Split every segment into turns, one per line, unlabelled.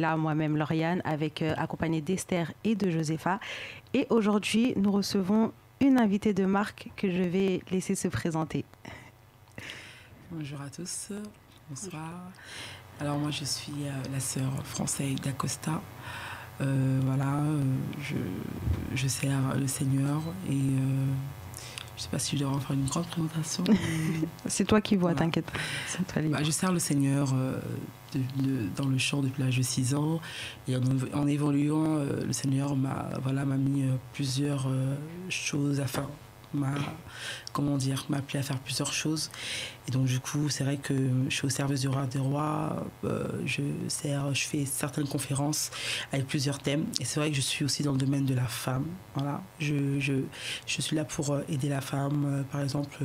là, moi-même, Lauriane, accompagnée d'Esther et de Josépha. Et aujourd'hui, nous recevons une invitée de marque que je vais laisser se présenter.
Bonjour à tous, bonsoir. Alors moi je suis la sœur Française d'Acosta. Voilà, je sers le Seigneur et je ne sais pas si je dois en faire une grande présentation.
C'est toi qui vois,
voilà.
T'inquiète pas.
Je sers le Seigneur dans le chant depuis l'âge de 6 ans et en évoluant, le Seigneur m'a mis plusieurs choses m'a appelé à faire plusieurs choses. Et donc du coup c'est vrai que je suis au service du roi des rois, je fais certaines conférences avec plusieurs thèmes et c'est vrai que je suis aussi dans le domaine de la femme. Voilà, je suis là pour aider la femme, par exemple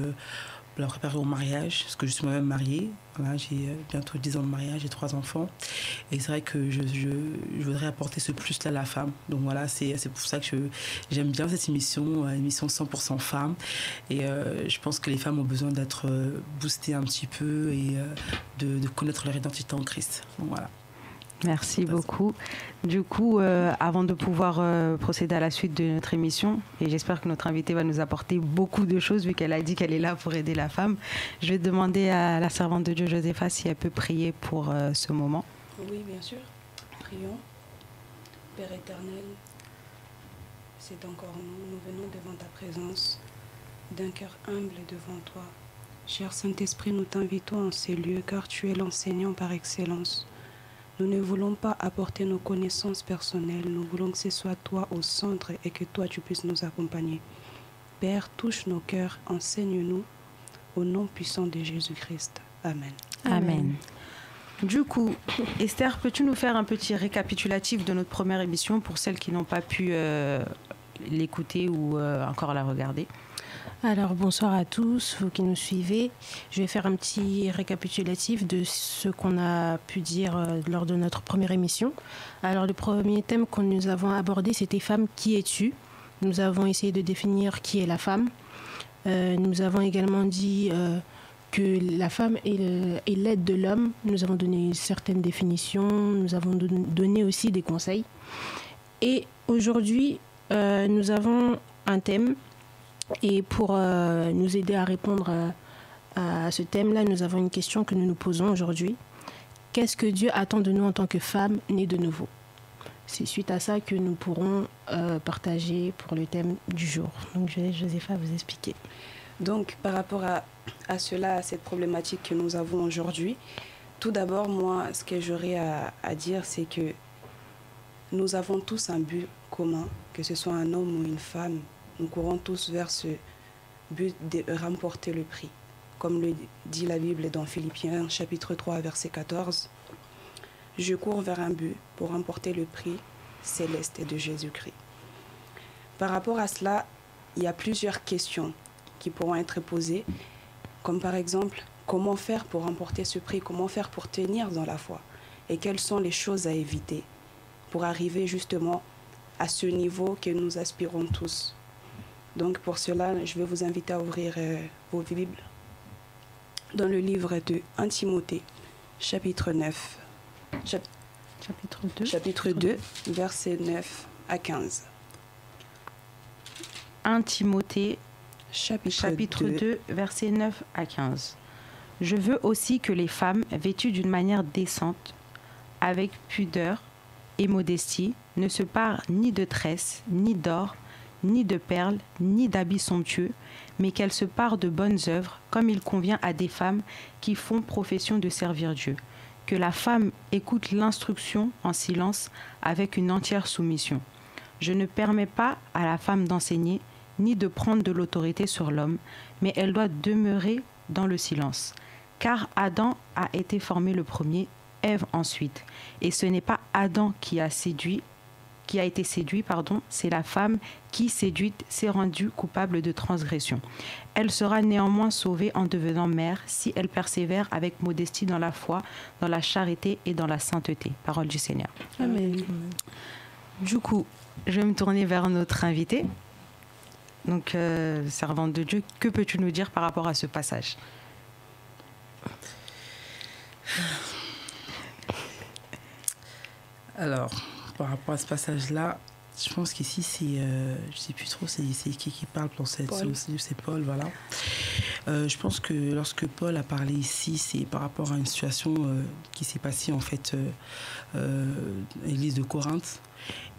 la préparer au mariage, parce que je suis moi-même mariée. Voilà, j'ai bientôt 10 ans de mariage, j'ai 3 enfants. Et c'est vrai que je voudrais apporter ce plus-là à la femme. Donc voilà, c'est pour ça que j'aime bien cette émission 100% femmes. Et je pense que les femmes ont besoin d'être boostées un petit peu et de connaître leur identité en Christ. Donc voilà.
Merci beaucoup. Du coup, avant de pouvoir procéder à la suite de notre émission, et j'espère que notre invitée va nous apporter beaucoup de choses, vu qu'elle a dit qu'elle est là pour aider la femme, je vais demander à la servante de Dieu, Josépha, si elle peut prier pour ce moment.
Oui, bien sûr. Prions. Père éternel, c'est encore nous venons devant ta présence, d'un cœur humble devant toi. Cher Saint-Esprit, nous t'invitons en ces lieux, car tu es l'enseignant par excellence. Nous ne voulons pas apporter nos connaissances personnelles, nous voulons que ce soit toi au centre et que toi tu puisses nous accompagner. Père, touche nos cœurs, enseigne-nous, au nom puissant de Jésus-Christ. Amen.
Amen. Du coup, Esther, peux-tu nous faire un petit récapitulatif de notre première émission pour celles qui n'ont pas pu l'écouter ou encore la regarder?
Alors bonsoir à tous, vous qui nous suivez. Je vais faire un petit récapitulatif de ce qu'on a pu dire lors de notre première émission. Alors le premier thème que nous avons abordé, c'était Femme, qui es-tu? Nous avons essayé de définir qui est la femme. Nous avons également dit que la femme est l'aide de l'homme. Nous avons donné certaines définitions, nous avons donné aussi des conseils. Et aujourd'hui, nous avons un thème. Et pour nous aider à répondre à ce thème-là, nous avons une question que nous nous posons aujourd'hui. Qu'est-ce que Dieu attend de nous en tant que femmes nées de nouveau? C'est suite à ça que nous pourrons partager pour le thème du jour. Donc je laisse Josépha vous expliquer.
Donc par rapport à cela, à cette problématique que nous avons aujourd'hui, tout d'abord, moi, ce que j'aurais à dire, c'est que nous avons tous un but commun, que ce soit un homme ou une femme. Nous courons tous vers ce but de remporter le prix. Comme le dit la Bible dans Philippiens chapitre 3 verset 14. Je cours vers un but pour remporter le prix céleste de Jésus-Christ. Par rapport à cela, il y a plusieurs questions qui pourront être posées, comme par exemple, comment faire pour remporter ce prix? Comment faire pour tenir dans la foi? Et quelles sont les choses à éviter pour arriver justement à ce niveau que nous aspirons tous? Donc pour cela, je vais vous inviter à ouvrir vos Bibles dans le livre de 1 Timothée, chapitre 9. Chapitre 2, versets 9 à 15.
1 Timothée, chapitre 2, versets 9 à 15. Je veux aussi que les femmes, vêtues d'une manière décente, avec pudeur et modestie, ne se parent ni de tresses, ni d'or, ni de perles, ni d'habits somptueux, mais qu'elles se parent de bonnes œuvres, comme il convient à des femmes qui font profession de servir Dieu. Que la femme écoute l'instruction en silence avec une entière soumission. Je ne permets pas à la femme d'enseigner, ni de prendre de l'autorité sur l'homme, mais elle doit demeurer dans le silence. Car Adam a été formé le premier, Ève ensuite. Et ce n'est pas Adam qui a été séduit, c'est la femme qui, séduite, s'est rendue coupable de transgression. Elle sera néanmoins sauvée en devenant mère si elle persévère avec modestie dans la foi, dans la charité et dans la sainteté. Parole du Seigneur.
Amen.
Du coup, je vais me tourner vers notre invité. Donc, servante de Dieu, que peux-tu nous dire par rapport à ce passage?
Alors, par rapport à ce passage-là, je pense qu'ici, c'est, je ne sais plus trop, c'est qui parle pour cette
Paul.
C'est Paul, voilà. Je pense que lorsque Paul a parlé ici, c'est par rapport à une situation qui s'est passée en fait à l'église de Corinthe.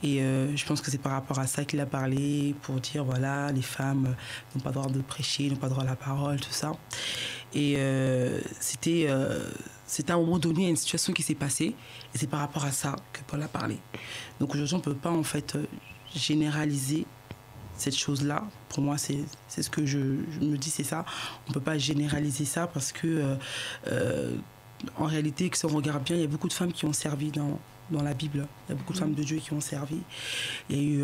Et je pense que c'est par rapport à ça qu'il a parlé, pour dire voilà, les femmes n'ont pas le droit de prêcher, n'ont pas le droit à la parole, tout ça. Et c'était à un moment donné une situation qui s'est passée, et c'est par rapport à ça que Paul a parlé. Donc aujourd'hui, on ne peut pas en fait généraliser cette chose-là. Pour moi, c'est ce que je me dis, c'est ça. On ne peut pas généraliser ça parce que en réalité, si on regarde bien, il y a beaucoup de femmes qui ont servi dans la Bible. Il y a beaucoup de femmes de Dieu qui ont servi. Il y a eu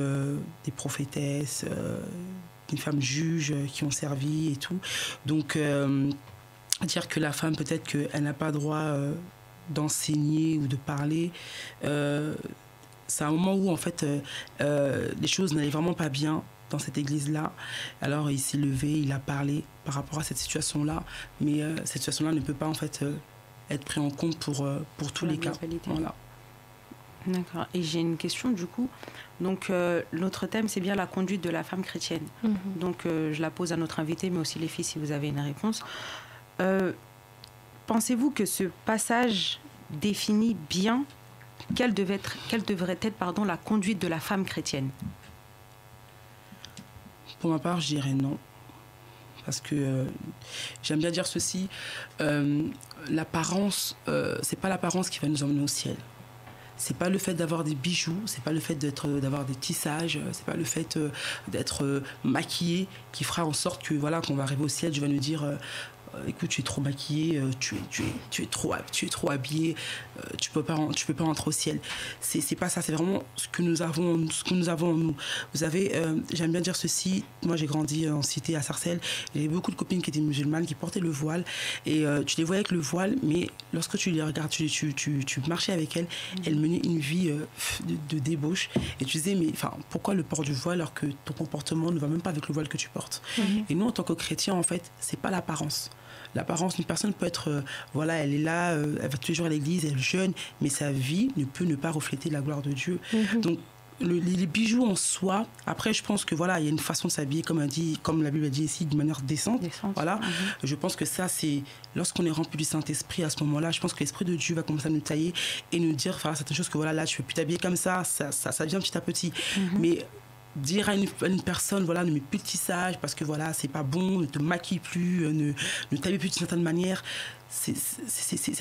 des prophétesses, des femmes juges qui ont servi et tout. Donc, dire que la femme, peut-être qu'elle n'a pas droit d'enseigner ou de parler, c'est un moment où, en fait, les choses n'allaient vraiment pas bien dans cette église-là. Alors, il s'est levé, il a parlé par rapport à cette situation-là. Mais cette situation-là ne peut pas, en fait, être prise en compte pour tous les cas. Voilà.
D'accord. Et j'ai une question du coup. Donc notre thème c'est bien la conduite de la femme chrétienne. Donc je la pose à notre invité, mais aussi les filles si vous avez une réponse. Pensez-vous que ce passage définit bien quelle devrait être la conduite de la femme chrétienne?
Pour ma part, je dirais non. Parce que j'aime bien dire ceci, l'apparence, c'est pas l'apparence qui va nous emmener au ciel. C'est pas le fait d'avoir des bijoux, c'est pas le fait d'avoir des tissages, c'est pas le fait d'être maquillé qui fera en sorte que voilà, qu'on va arriver au ciel, je vais nous dire écoute, tu es trop maquillée, tu es trop habillée, tu peux pas rentrer au ciel. C'est pas ça, c'est vraiment ce que nous avons en nous. Vous avez, j'aime bien dire ceci, moi j'ai grandi en cité à Sarcelles, j'avais beaucoup de copines qui étaient musulmanes, qui portaient le voile, et tu les voyais avec le voile, mais lorsque tu les regardes, tu marchais avec elles, elles menaient une vie de débauche, et tu disais, mais enfin, pourquoi le port du voile alors que ton comportement ne va même pas avec le voile que tu portes? Et nous, en tant que chrétiens, en fait, c'est pas l'apparence. L'apparence, une personne peut être, voilà, elle est là, elle va toujours à l'église, elle jeûne, mais sa vie ne peut ne pas refléter la gloire de Dieu. Donc, les bijoux en soi, après, je pense que voilà, il y a une façon de s'habiller, comme la Bible a dit ici, de manière décente. Voilà. Je pense que ça, c'est lorsqu'on est rempli du Saint-Esprit à ce moment-là, je pense que l'Esprit de Dieu va commencer à nous tailler et nous dire, enfin, certaines choses que voilà, là, tu ne peux plus t'habiller comme ça vient petit à petit. Mais dire à une personne, voilà, ne mets plus de tissage parce que voilà, c'est pas bon, ne te maquille plus, ne t'habille plus d'une certaine manière.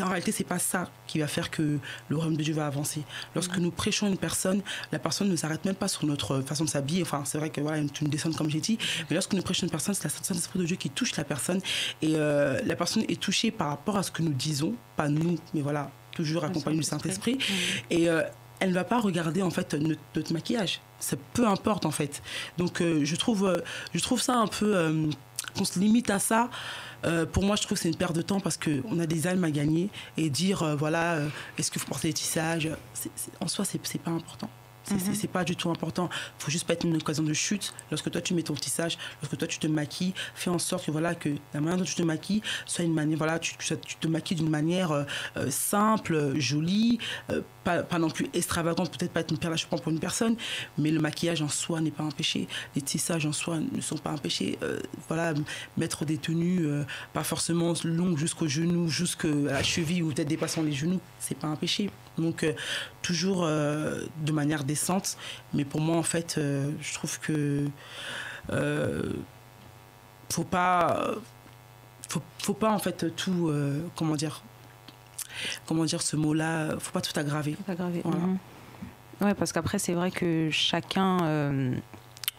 En réalité, c'est pas ça qui va faire que le royaume de Dieu va avancer. Lorsque nous prêchons une personne, la personne ne s'arrête même pas sur notre façon de s'habiller. Enfin, c'est vrai que voilà, une descente comme j'ai dit, mais lorsque nous prêchons une personne, c'est la Saint-Esprit de Dieu qui touche la personne et la personne est touchée par rapport à ce que nous disons, pas nous, mais voilà, toujours accompagné du Saint-Esprit. Et elle ne va pas regarder en fait notre maquillage. C'est peu importe en fait. Donc je trouve ça un peu qu'on se limite à ça. Pour moi, je trouve que c'est une perte de temps parce qu'on a des âmes à gagner et dire voilà, est-ce qu'il faut porter des tissages, en soi, c'est pas important. C'est pas du tout important. Il faut juste pas être une occasion de chute. Lorsque toi tu mets ton tissage, lorsque toi tu te maquilles, fais en sorte que voilà, que la manière dont tu te maquilles soit une manière, voilà, tu te maquilles d'une manière simple, jolie, pas non plus extravagante, peut-être pas être une perle à cheveux pour une personne, mais le maquillage en soi n'est pas un péché. Les tissages en soi ne sont pas un péché. Voilà, mettre des tenues pas forcément longues jusqu'aux genoux, jusqu'à la cheville ou peut-être dépassant les genoux, c'est pas un péché. Donc toujours de manière décente, mais pour moi en fait je trouve que faut pas en fait tout comment dire ce mot-là, faut pas tout aggraver.
Voilà. Ouais, parce qu'après c'est vrai que chacun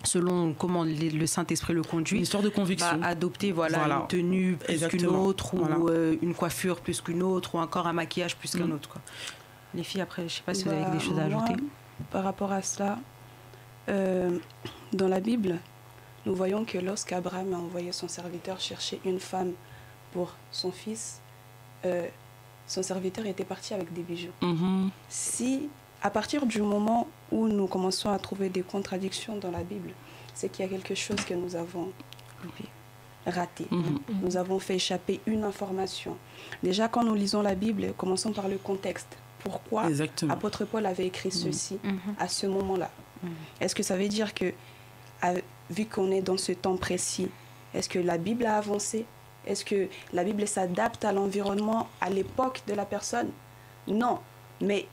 selon comment le Saint-Esprit le conduit,
une histoire de conviction,
va adopter une tenue plus qu'une autre, ou une coiffure plus qu'une autre, ou encore un maquillage plus qu'un autre, quoi. Les filles, après, je ne sais pas si vous avez des choses à ajouter.
Par rapport à cela, dans la Bible, nous voyons que lorsqu'Abraham a envoyé son serviteur chercher une femme pour son fils, son serviteur était parti avec des bijoux. Si, à partir du moment où nous commençons à trouver des contradictions dans la Bible, c'est qu'il y a quelque chose que nous avons raté. Nous avons fait échapper une information. Déjà, quand nous lisons la Bible, commençons par le contexte. pourquoi apôtre Paul avait écrit ceci à ce moment-là. Est-ce que ça veut dire que, vu qu'on est dans ce temps précis, est-ce que la Bible a avancé? Est-ce que la Bible s'adapte à l'environnement, à l'époque de la personne? Non, mais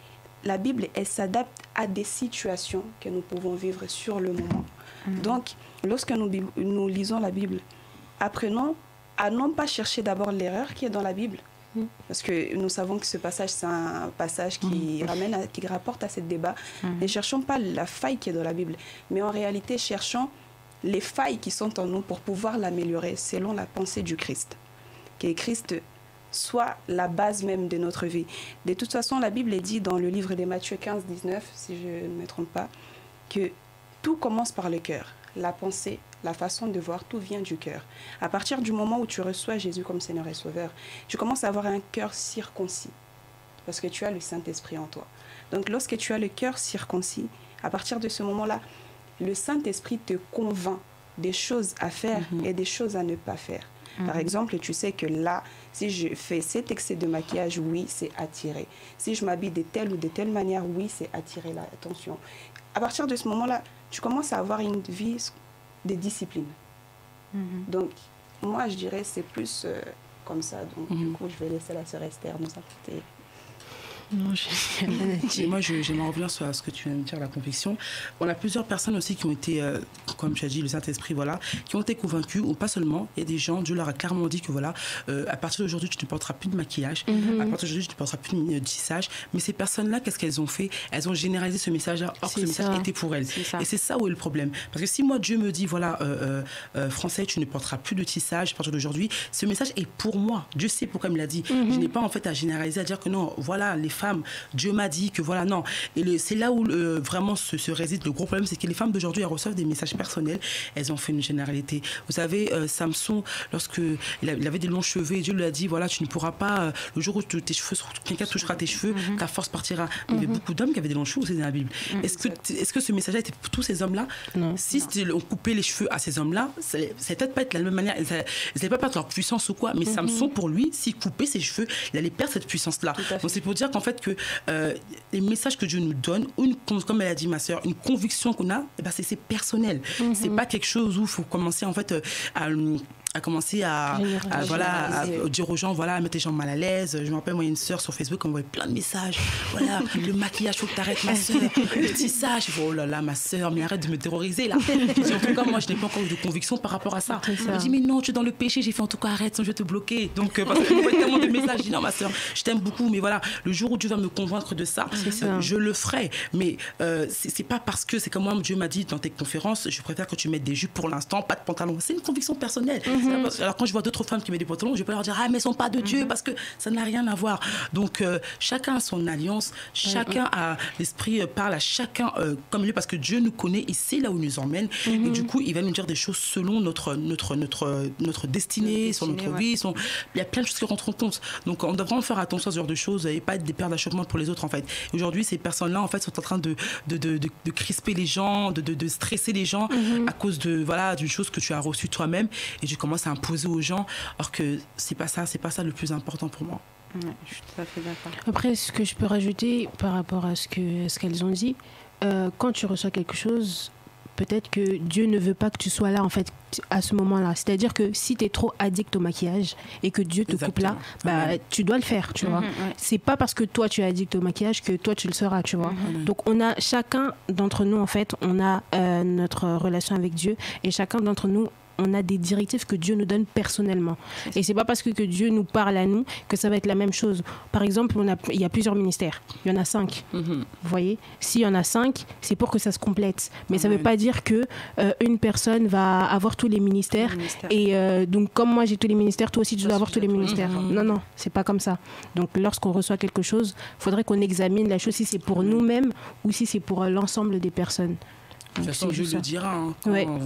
la Bible, elle s'adapte à des situations que nous pouvons vivre sur le moment. Donc, lorsque nous lisons la Bible, apprenons à non pas chercher d'abord l'erreur qui est dans la Bible, parce que nous savons que ce passage, c'est un passage qui rapporte à ce débat. Ne cherchons pas la faille qui est dans la Bible, mais en réalité, cherchons les failles qui sont en nous pour pouvoir l'améliorer selon la pensée du Christ. Que Christ soit la base même de notre vie. De toute façon, la Bible est dit dans le livre de Matthieu 15, 19, si je ne me trompe pas, que tout commence par le cœur. La pensée, la façon de voir, tout vient du cœur. À partir du moment où tu reçois Jésus comme Seigneur et Sauveur, tu commences à avoir un cœur circoncis, parce que tu as le Saint-Esprit en toi. Donc lorsque tu as le cœur circoncis, à partir de ce moment-là, le Saint-Esprit te convainc des choses à faire et des choses à ne pas faire. Par exemple, tu sais que là, si je fais cet excès de maquillage, oui, c'est attiré. Si je m'habille de telle ou de telle manière, oui, c'est attirer l'attention. À partir de ce moment-là, tu commences à avoir une vie de discipline. Donc, moi, je dirais c'est plus comme ça. Donc, du coup, je vais laisser la sœur Esther nous apporter.
Non, moi, j'aimerais revenir sur ce que tu viens de dire, la conviction. On a plusieurs personnes aussi qui ont été, comme tu as dit, le Saint-Esprit, voilà, qui ont été convaincus, ou pas seulement. Il y a des gens, Dieu leur a clairement dit que voilà, à partir d'aujourd'hui, tu ne porteras plus de maquillage, à partir d'aujourd'hui, tu ne porteras plus de tissage. Mais ces personnes-là, qu'est-ce qu'elles ont fait? Elles ont généralisé ce message-là, or que ce message était pour elles. Et c'est ça où est le problème. Parce que si moi, Dieu me dit, voilà, Français, tu ne porteras plus de tissage à partir d'aujourd'hui, ce message est pour moi. Dieu sait pourquoi il me l'a dit. Je n'ai pas en fait à généraliser, à dire que non, voilà, les femmes, Dieu m'a dit que voilà, non. Et c'est là où vraiment se réside le gros problème, c'est que les femmes d'aujourd'hui, elles reçoivent des messages personnels, elles ont fait une généralité. Vous savez, Samson, lorsqu'il avait des longs cheveux, Dieu lui a dit, voilà, tu ne pourras pas, le jour où tes cheveux, quelqu'un touchera tes cheveux, ta force partira. Il y avait beaucoup d'hommes qui avaient des longs cheveux aussi dans la Bible. Est-ce que ce message-là était pour tous ces hommes-là? Si on coupait les cheveux à ces hommes-là, ça ne peut-être pas être de la même manière, ils n'allaient pas perdre leur puissance ou quoi, mais Samson, pour lui, s'il coupait ses cheveux, il allait perdre cette puissance-là. Donc c'est pour dire qu'en fait, que les messages que Dieu nous donne, comme elle a dit ma soeur, une conviction qu'on a, eh ben c'est personnel. C'est pas quelque chose où il faut commencer en fait à commencer à dire aux gens, voilà, à mettre les gens mal à l'aise. Je me rappelle, moi, il y a une sœur sur Facebook qui m'envoyait plein de messages. Voilà, le maquillage, faut que t'arrêtes, ma sœur. Le tissage, oh là là, ma sœur, mais arrête de me terroriser, là. J'ai dit, en tout cas, moi, je n'ai pas encore eu de conviction par rapport à ça. Elle me dit, mais non, tu es dans le péché. J'ai fait, en tout cas, arrête, sinon je vais te bloquer. Donc, parce que m'envoie tellement de messages. Je dis, non, ma sœur, je t'aime beaucoup, mais voilà, le jour où Dieu va me convaincre de ça, je le ferai. Mais c'est pas parce que, c'est comme moi, Dieu m'a dit dans tes conférences, je préfère que tu mettes des jupes pour l'instant, pas de pantalon. C'est une conviction personnelle. Alors quand je vois d'autres femmes qui mettent des pantalons, je vais pas leur dire ah mais elles sont pas de Dieu parce que ça n'a rien à voir. Donc chacun a son alliance, chacun a l'esprit parle à chacun comme lui parce que Dieu nous connaît, il sait là où il nous emmène et du coup il va nous dire des choses selon notre destinée, sur notre vie. Il y a plein de choses qui rentrent en compte. Donc on doit vraiment faire attention à ce genre de choses et pas être des paires d'achoppement pour les autres en fait. Et aujourd'hui ces personnes-là en fait sont en train de crisper les gens, de stresser les gens à cause de voilà d'une chose que tu as reçue toi-même et tu commences à imposer aux gens, alors que c'est pas ça le plus important pour moi.
Ouais, je suis tout à fait d'accord.
Après, ce que je peux rajouter par rapport à ce qu'elles ont dit, quand tu reçois quelque chose, peut-être que Dieu ne veut pas que tu sois là en fait à ce moment-là. C'est-à-dire que si tu es trop addict au maquillage et que Dieu te coupe là, bah, tu dois le faire, tu vois. Ouais. C'est pas parce que toi tu es addict au maquillage que toi tu le seras, tu vois. Donc on a chacun d'entre nous en fait, on a notre relation avec Dieu et chacun d'entre nous on a des directives que Dieu nous donne personnellement. Et c'est pas parce que Dieu nous parle à nous que ça va être la même chose. Par exemple, il y a plusieurs ministères. Il y en a 5. Vous voyez ? S'il y en a 5, c'est pour que ça se complète. Mais ça veut pas dire que une personne va avoir tous les ministères. Et donc, comme moi, j'ai tous les ministères, toi aussi, tu dois avoir tous les ministères. Non, c'est pas comme ça. Donc, lorsqu'on reçoit quelque chose, il faudrait qu'on examine la chose si c'est pour nous-mêmes ou si c'est pour l'ensemble des personnes.
De toute façon, Dieu le dira. Hein,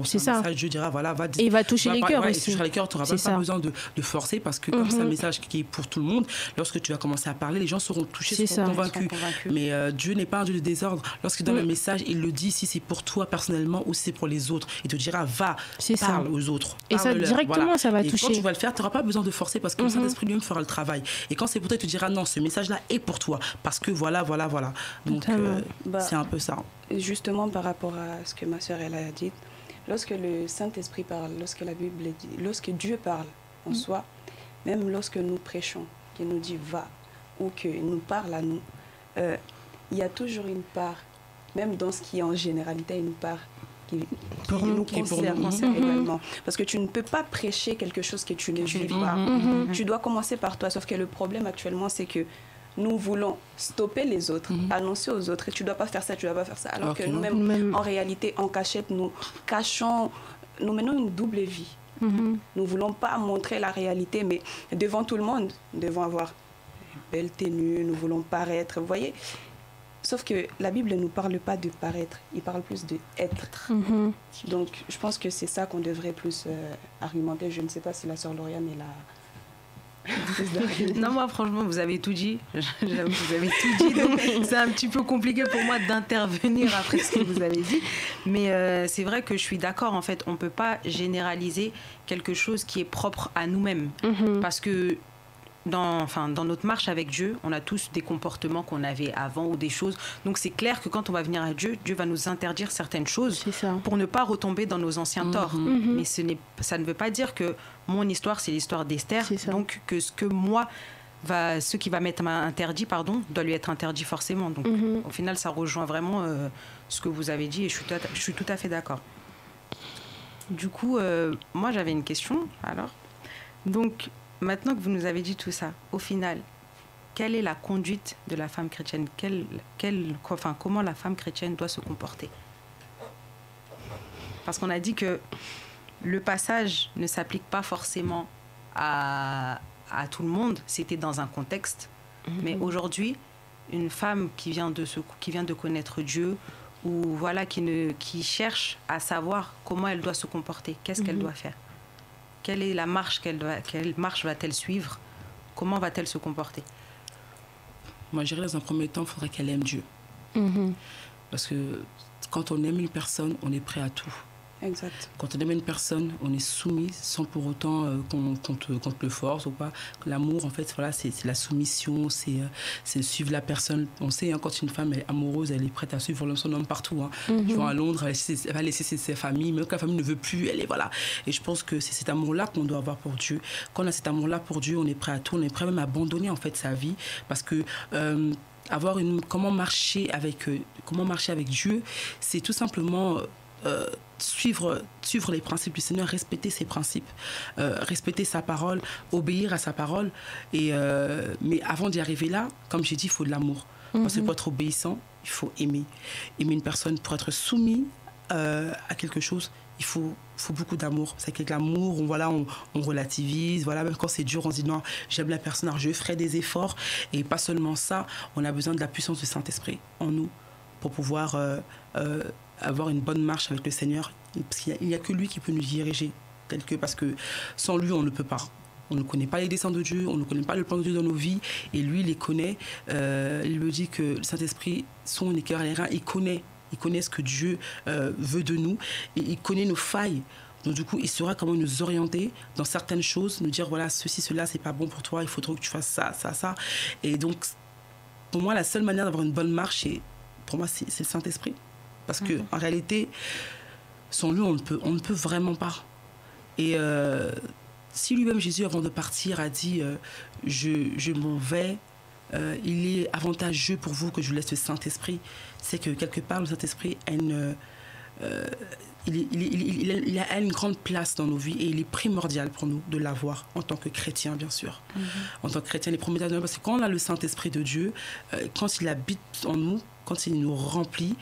c'est ça.
Dieu dira, voilà, va.
Et il va toucher les cœurs aussi.
Il touchera les cœurs, tu n'auras pas besoin de forcer parce que comme c'est un message qui est pour tout le monde, lorsque tu vas commencer à parler, les gens seront touchés, seront convaincus. Mais Dieu n'est pas un Dieu de désordre. Lorsqu'il donne un message, il le dit si c'est pour toi personnellement ou si c'est pour les autres. Il te dira, va, parle aux autres.
Et ça, directement, ça va toucher.
Et quand tu vas le faire, tu n'auras pas besoin de forcer parce que le Saint-Esprit lui-même fera le travail. Et quand c'est pour toi, il te dira, non, ce message-là est pour toi parce que voilà. Donc, c'est un peu ça.
Justement, par rapport à ce que ma sœur elle a dit, lorsque le Saint-Esprit parle, lorsque la Bible dit, lorsque Dieu parle en soi, même lorsque nous prêchons, qu'il nous dit va, ou qu'il nous parle à nous, il y a toujours une part, même dans ce qui est en généralité, une part qui nous concerne également. Parce que tu ne peux pas prêcher quelque chose que tu ne vis pas. Tu dois commencer par toi. Sauf que le problème actuellement, c'est que nous voulons stopper les autres, annoncer aux autres, et tu ne dois pas faire ça, tu ne dois pas faire ça. Alors que nous-mêmes, en réalité, en cachette, nous menons une double vie. Nous ne voulons pas montrer la réalité, mais devant tout le monde, nous devons avoir une belle tenue, nous voulons paraître, vous voyez. Sauf que la Bible ne nous parle pas de paraître, il parle plus d'être. Donc, je pense que c'est ça qu'on devrait plus argumenter. Je ne sais pas si la sœur Lauriane est là.
Non, moi franchement vous avez tout dit. J'avoue que vous avez tout dit, donc c'est un petit peu compliqué pour moi d'intervenir après ce que vous avez dit, mais c'est vrai que je suis d'accord. En fait, on peut pas généraliser quelque chose qui est propre à nous-mêmes, parce que dans notre marche avec Dieu, on a tous des comportements qu'on avait avant ou des choses. Donc c'est clair que quand on va venir à Dieu, Dieu va nous interdire certaines choses pour ne pas retomber dans nos anciens torts. Mais ça ne veut pas dire que mon histoire, c'est l'histoire d'Esther. Donc que ce qui va m'être interdit, doit lui être interdit forcément. Donc au final, ça rejoint vraiment ce que vous avez dit et je suis tout à fait d'accord. Du coup, moi j'avais une question alors. Donc maintenant que vous nous avez dit tout ça, au final, quelle est la conduite de la femme chrétienne? Comment la femme chrétienne doit se comporter? Parce qu'on a dit que le passage ne s'applique pas forcément à tout le monde, c'était dans un contexte. Mais aujourd'hui, une femme qui vient de connaître Dieu, ou voilà, qui cherche à savoir comment elle doit se comporter, qu'est-ce qu'elle doit faire? Quelle est la marche quelle marche va-t-elle suivre? Comment va-t-elle se comporter?
Moi, je dirais dans un premier temps, il faudrait qu'elle aime Dieu. Parce que quand on aime une personne, on est prêt à tout.
Exact.
Quand on aime une personne, on est soumis sans pour autant qu'on te le force ou pas. L'amour, en fait, voilà, c'est la soumission, c'est suivre la personne. On sait, hein, quand une femme est amoureuse, elle est prête à suivre son homme partout. Hein. Tu vois, à Londres, elle va laisser ses familles, même quand la famille ne veut plus, elle est voilà. Et je pense que c'est cet amour-là qu'on doit avoir pour Dieu. Quand on a cet amour-là pour Dieu, on est prêt à tout, on est prêt même à abandonner en fait sa vie, parce que comment marcher avec Dieu, c'est tout simplement suivre les principes du Seigneur, respecter ses principes, respecter sa parole, obéir à sa parole. Mais avant d'y arriver là, comme j'ai dit, il faut de l'amour. Parce que pour être obéissant, il faut aimer. Aimer une personne, pour être soumis à quelque chose, il faut beaucoup d'amour. C'est qu'avec l'amour, on relativise. Voilà, même quand c'est dur, on se dit non, j'aime la personne, alors je ferai des efforts. Et pas seulement ça, on a besoin de la puissance du Saint-Esprit en nous pour pouvoir avoir une bonne marche avec le Seigneur. Parce qu'il n'y a que lui qui peut nous diriger. Parce que sans lui, on ne peut pas. On ne connaît pas les desseins de Dieu, on ne connaît pas le plan de Dieu dans nos vies. Et lui, il les connaît. Il me dit que le Saint-Esprit, son éclaireur et les reins, il connaît ce que Dieu veut de nous. Et il connaît nos failles. Donc du coup, il saura comment nous orienter dans certaines choses, nous dire voilà, ceci, cela, c'est pas bon pour toi, il faudrait que tu fasses ça, ça, ça. Et donc, pour moi, la seule manière d'avoir une bonne marche, pour moi, c'est le Saint-Esprit. Parce qu'en réalité, sans lui, on ne peut vraiment pas. Et si lui-même, Jésus, avant de partir, a dit je m'en vais, il est avantageux pour vous que je vous laisse le Saint-Esprit. C'est que quelque part, le Saint-Esprit a il a une grande place dans nos vies et il est primordial pour nous de l'avoir en tant que chrétien, bien sûr. En tant que chrétien, il est primordial parce que quand on a le Saint-Esprit de Dieu, quand il habite en nous, quand il nous remplit,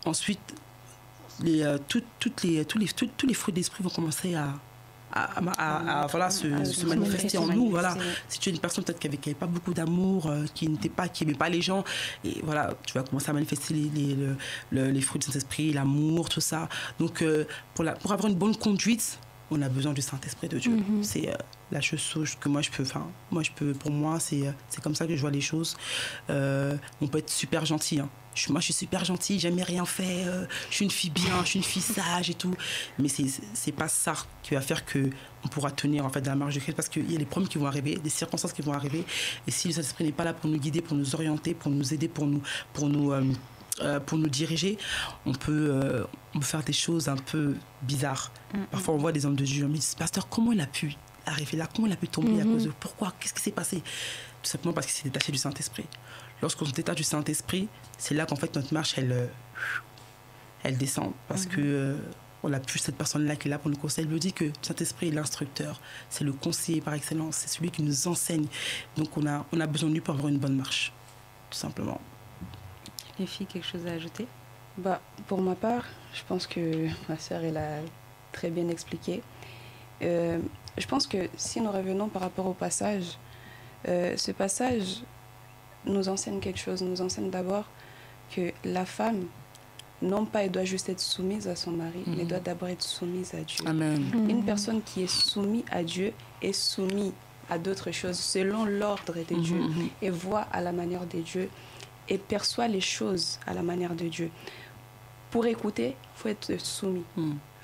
ensuite tous les fruits d'esprit vont commencer à voilà, se manifester en nous. Voilà. Si tu es une personne peut-être qui n'avait pas beaucoup d'amour, qui n'aimait pas les gens, et voilà, tu vas commencer à manifester les fruits du Saint-Esprit, l'amour, tout ça. Donc, pour avoir une bonne conduite, on a besoin du Saint-Esprit de Dieu. C'est la chose que moi je peux, pour moi, c'est comme ça que je vois les choses. On peut être super gentil, hein. Moi, je suis super gentille, j'aime rien faire, je suis une fille bien, je suis une fille sage et tout. Mais c'est pas ça qui va faire qu'on pourra tenir en fait, dans la marche de Christ, parce qu'il y a des problèmes qui vont arriver, des circonstances qui vont arriver. Et si le Saint-Esprit n'est pas là pour nous guider, pour nous orienter, pour nous aider, pour nous diriger, on peut faire des choses un peu bizarres. Parfois, on voit des hommes de Dieu, on me dit, pasteur, comment il a pu arriver là? Comment il a pu tomber à cause de... Pourquoi? Qu'est-ce qui s'est passé? Tout simplement parce qu'il s'est détaché du Saint-Esprit. Lorsqu'on se détache du Saint-Esprit, c'est là qu'en fait notre marche, elle descend. Parce que on n'a plus cette personne-là qui est là pour nous conseiller. Il me dit que le Saint-Esprit est l'instructeur, c'est le conseiller par excellence, c'est celui qui nous enseigne. Donc on a besoin de lui pour avoir une bonne marche, tout simplement.
Les filles, quelque chose à ajouter?
Pour ma part, je pense que ma sœur, elle a très bien expliqué. Je pense que si nous revenons par rapport au passage, ce passage nous enseigne quelque chose, nous enseigne d'abord que la femme, non pas elle doit juste être soumise à son mari, mais doit d'abord être soumise à Dieu.
Amen.
Une personne qui est soumise à Dieu est soumise à d'autres choses selon l'ordre de Dieu et voit à la manière de Dieu et perçoit les choses à la manière de Dieu. Pour écouter, il faut être soumis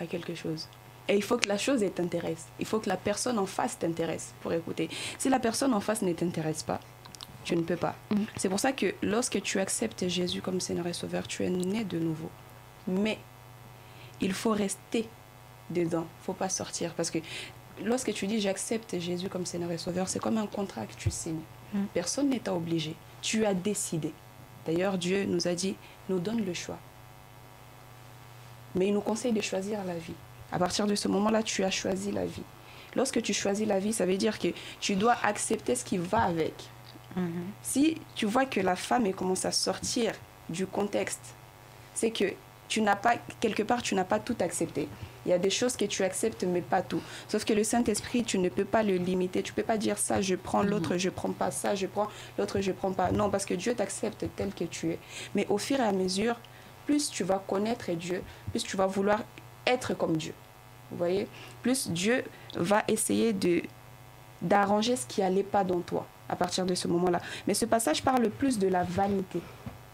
à quelque chose. Et il faut que la chose t'intéresse. Il faut que la personne en face t'intéresse pour écouter. Si la personne en face ne t'intéresse pas, tu ne peux pas. C'est pour ça que lorsque tu acceptes Jésus comme Seigneur et Sauveur, tu es né de nouveau. Mais il faut rester dedans. Il ne faut pas sortir. Parce que lorsque tu dis j'accepte Jésus comme Seigneur et Sauveur, c'est comme un contrat que tu signes. Personne n'est obligé. Tu as décidé. D'ailleurs, Dieu nous a dit, nous donne le choix. Mais il nous conseille de choisir la vie. À partir de ce moment-là, tu as choisi la vie. Lorsque tu choisis la vie, ça veut dire que tu dois accepter ce qui va avec. Si tu vois que la femme elle commence à sortir du contexte, c'est que quelque part, tu n'as pas tout accepté. Il y a des choses que tu acceptes, mais pas tout. Sauf que le Saint-Esprit, tu ne peux pas le limiter. Tu ne peux pas dire ça, je prends l'autre, je ne prends pas ça, je prends l'autre, je ne prends pas. Non, parce que Dieu t'accepte tel que tu es. Mais au fur et à mesure, plus tu vas connaître Dieu, plus tu vas vouloir être comme Dieu. Vous voyez? Plus Dieu va essayer d'arranger ce qui n'allait pas dans toi à partir de ce moment-là. Mais ce passage parle plus de la vanité,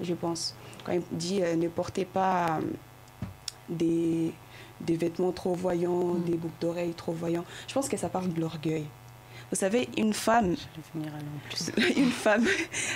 je pense. Quand il dit ne portez pas des vêtements trop voyants, des boucles d'oreilles trop voyants. Je pense que ça parle de l'orgueil. Vous savez, une femme,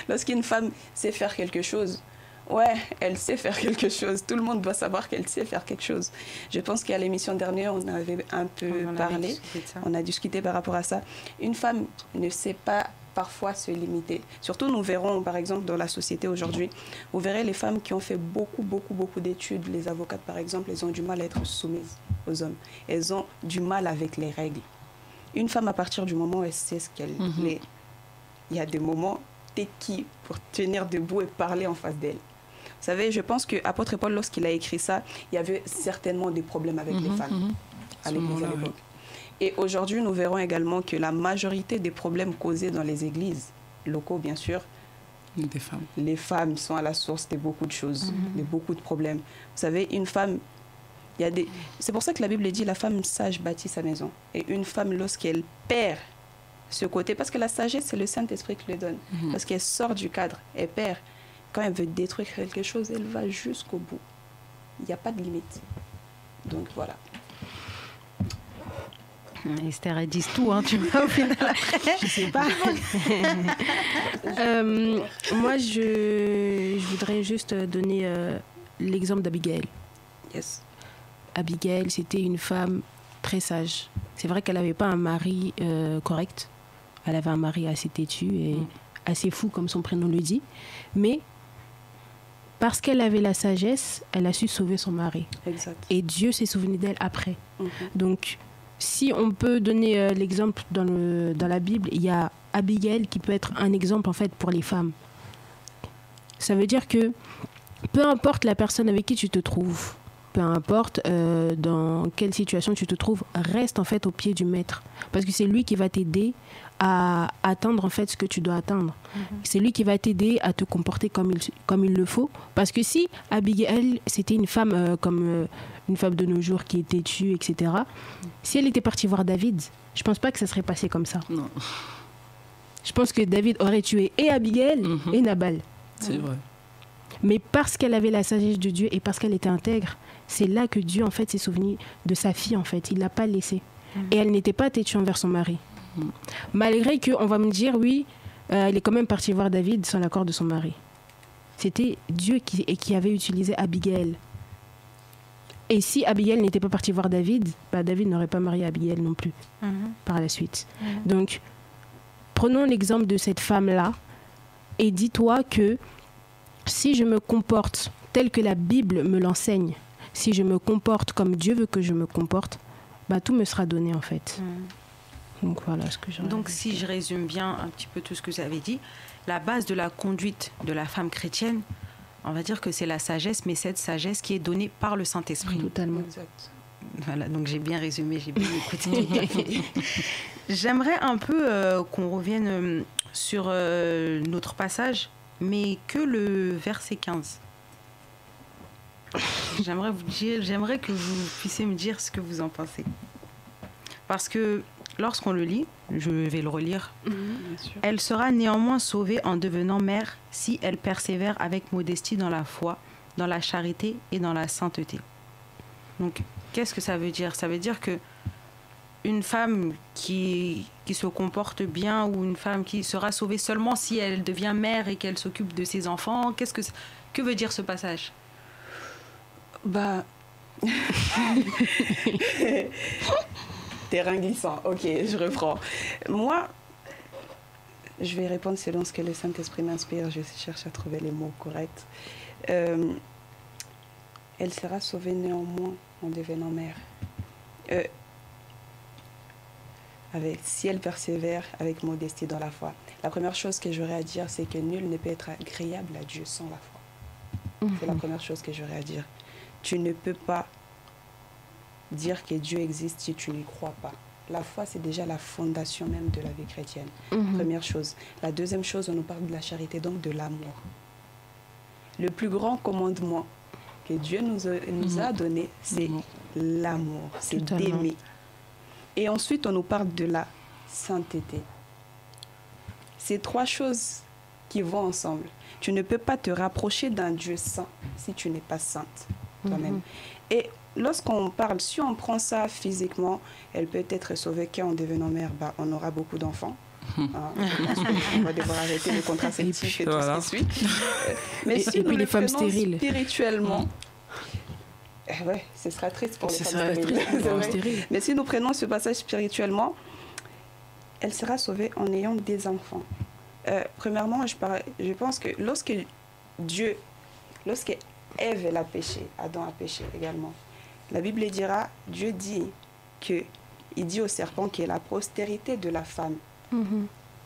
lorsqu'une femme sait faire quelque chose, ouais, elle sait faire quelque chose. Tout le monde doit savoir qu'elle sait faire quelque chose. Je pense qu'à l'émission dernière, on avait un peu parlé. On a discuté par rapport à ça. Une femme ne sait pas parfois se limiter. Surtout, nous verrons, par exemple, dans la société aujourd'hui, vous verrez les femmes qui ont fait beaucoup d'études. Les avocates, par exemple, elles ont du mal à être soumises aux hommes. Elles ont du mal avec les règles. Une femme, à partir du moment où elle sait ce qu'elle est, il y a des moments, t'es qui pour tenir debout et parler en face d'elle? Vous savez, je pense qu'apôtre Paul, lorsqu'il a écrit ça, il y avait certainement des problèmes avec les femmes à l'époque. Et aujourd'hui, nous verrons également que la majorité des problèmes causés dans les églises, locaux bien sûr, les femmes sont à la source de beaucoup de choses, de beaucoup de problèmes. Vous savez, une femme, c'est pour ça que la Bible dit la femme sage bâtit sa maison. Et une femme, lorsqu'elle perd ce côté, parce que la sagesse, c'est le Saint-Esprit qui le donne, parce qu'elle sort du cadre, elle perd. Quand elle veut détruire quelque chose, elle va jusqu'au bout. Il n'y a pas de limite. Donc voilà.
Esther, elle dit tout, hein, tu vois, au final.
Je sais pas. Moi, je voudrais juste donner l'exemple d'Abigail.
Yes.
Abigail, c'était une femme très sage. C'est vrai qu'elle n'avait pas un mari correct. Elle avait un mari assez têtu et assez fou, comme son prénom le dit. Mais parce qu'elle avait la sagesse, elle a su sauver son mari.
Exact.
Et Dieu s'est souvenu d'elle après. Donc, si on peut donner l'exemple dans la Bible, il y a Abigail qui peut être un exemple en fait pour les femmes. Ça veut dire que peu importe la personne avec qui tu te trouves, peu importe dans quelle situation tu te trouves, reste en fait au pied du maître. Parce que c'est lui qui va t'aider à atteindre en fait ce que tu dois atteindre. C'est lui qui va t'aider à te comporter comme il le faut. Parce que si Abigail, c'était une femme comme une femme de nos jours qui était tue, etc., si elle était partie voir David, je pense pas que ça serait passé comme ça.
Non.
Je pense que David aurait tué et Abigail et Nabal.
C'est vrai.
Mais parce qu'elle avait la sagesse de Dieu et parce qu'elle était intègre, c'est là que Dieu en fait s'est souvenu de sa fille en fait. Il l'a pas laissée. Et elle n'était pas têtue envers son mari. Malgré qu'on va me dire, oui, elle est quand même partie voir David sans l'accord de son mari. C'était Dieu qui avait utilisé Abigail. Et si Abigail n'était pas partie voir David, David n'aurait pas marié Abigail non plus par la suite. Donc, prenons l'exemple de cette femme-là et dis-toi que si je me comporte tel que la Bible me l'enseigne, si je me comporte comme Dieu veut que je me comporte, tout me sera donné en fait. Donc voilà ce que je.
Donc si je résume bien un petit peu tout ce que vous avez dit, la base de la conduite de la femme chrétienne, on va dire que c'est la sagesse, mais cette sagesse qui est donnée par le Saint-Esprit.
Totalement.
Exact.
Voilà, donc j'ai bien résumé, j'ai bien écouté. J'aimerais un peu qu'on revienne sur notre passage, mais que le verset 15. J'aimerais que vous puissiez me dire ce que vous en pensez. Parce que lorsqu'on le lit, je vais le relire, elle sera néanmoins sauvée en devenant mère si elle persévère avec modestie dans la foi, dans la charité et dans la sainteté. Donc, qu'est-ce que ça veut dire? Ça veut dire que une femme qui se comporte bien ou une femme qui sera sauvée seulement si elle devient mère et qu'elle s'occupe de ses enfants, que veut dire ce passage?
Terrain glissant. Ok, je reprends. Moi, je vais répondre selon ce que le Saint-Esprit m'inspire. Je cherche à trouver les mots corrects. Elle sera sauvée néanmoins en devenant mère. Si elle persévère avec modestie dans la foi. La première chose que j'aurais à dire, c'est que nul ne peut être agréable à Dieu sans la foi. C'est la première chose que j'aurais à dire. Tu ne peux pas dire que Dieu existe si tu n'y crois pas. La foi, c'est déjà la fondation même de la vie chrétienne. Première chose. La deuxième chose, on nous parle de la charité, donc de l'amour. Le plus grand commandement que Dieu nous a donné, c'est l'amour, c'est d'aimer. Et ensuite, on nous parle de la sainteté. C'est trois choses qui vont ensemble. Tu ne peux pas te rapprocher d'un Dieu saint si tu n'es pas sainte toi-même. Et lorsqu'on parle, si on prend ça physiquement, elle peut être sauvée qu'en devenant mère, on aura beaucoup d'enfants. On va devoir arrêter les contraceptifs et tout ce qui suit. Mais si nous le prenons spirituellement, ouais, ce sera triste pour les femmes stériles. Mais si nous prenons ce passage spirituellement, elle sera sauvée en ayant des enfants. Premièrement, je pense que lorsque Ève a péché, Adam a péché également, la Bible dira, Dieu dit il dit au serpent que la postérité de la femme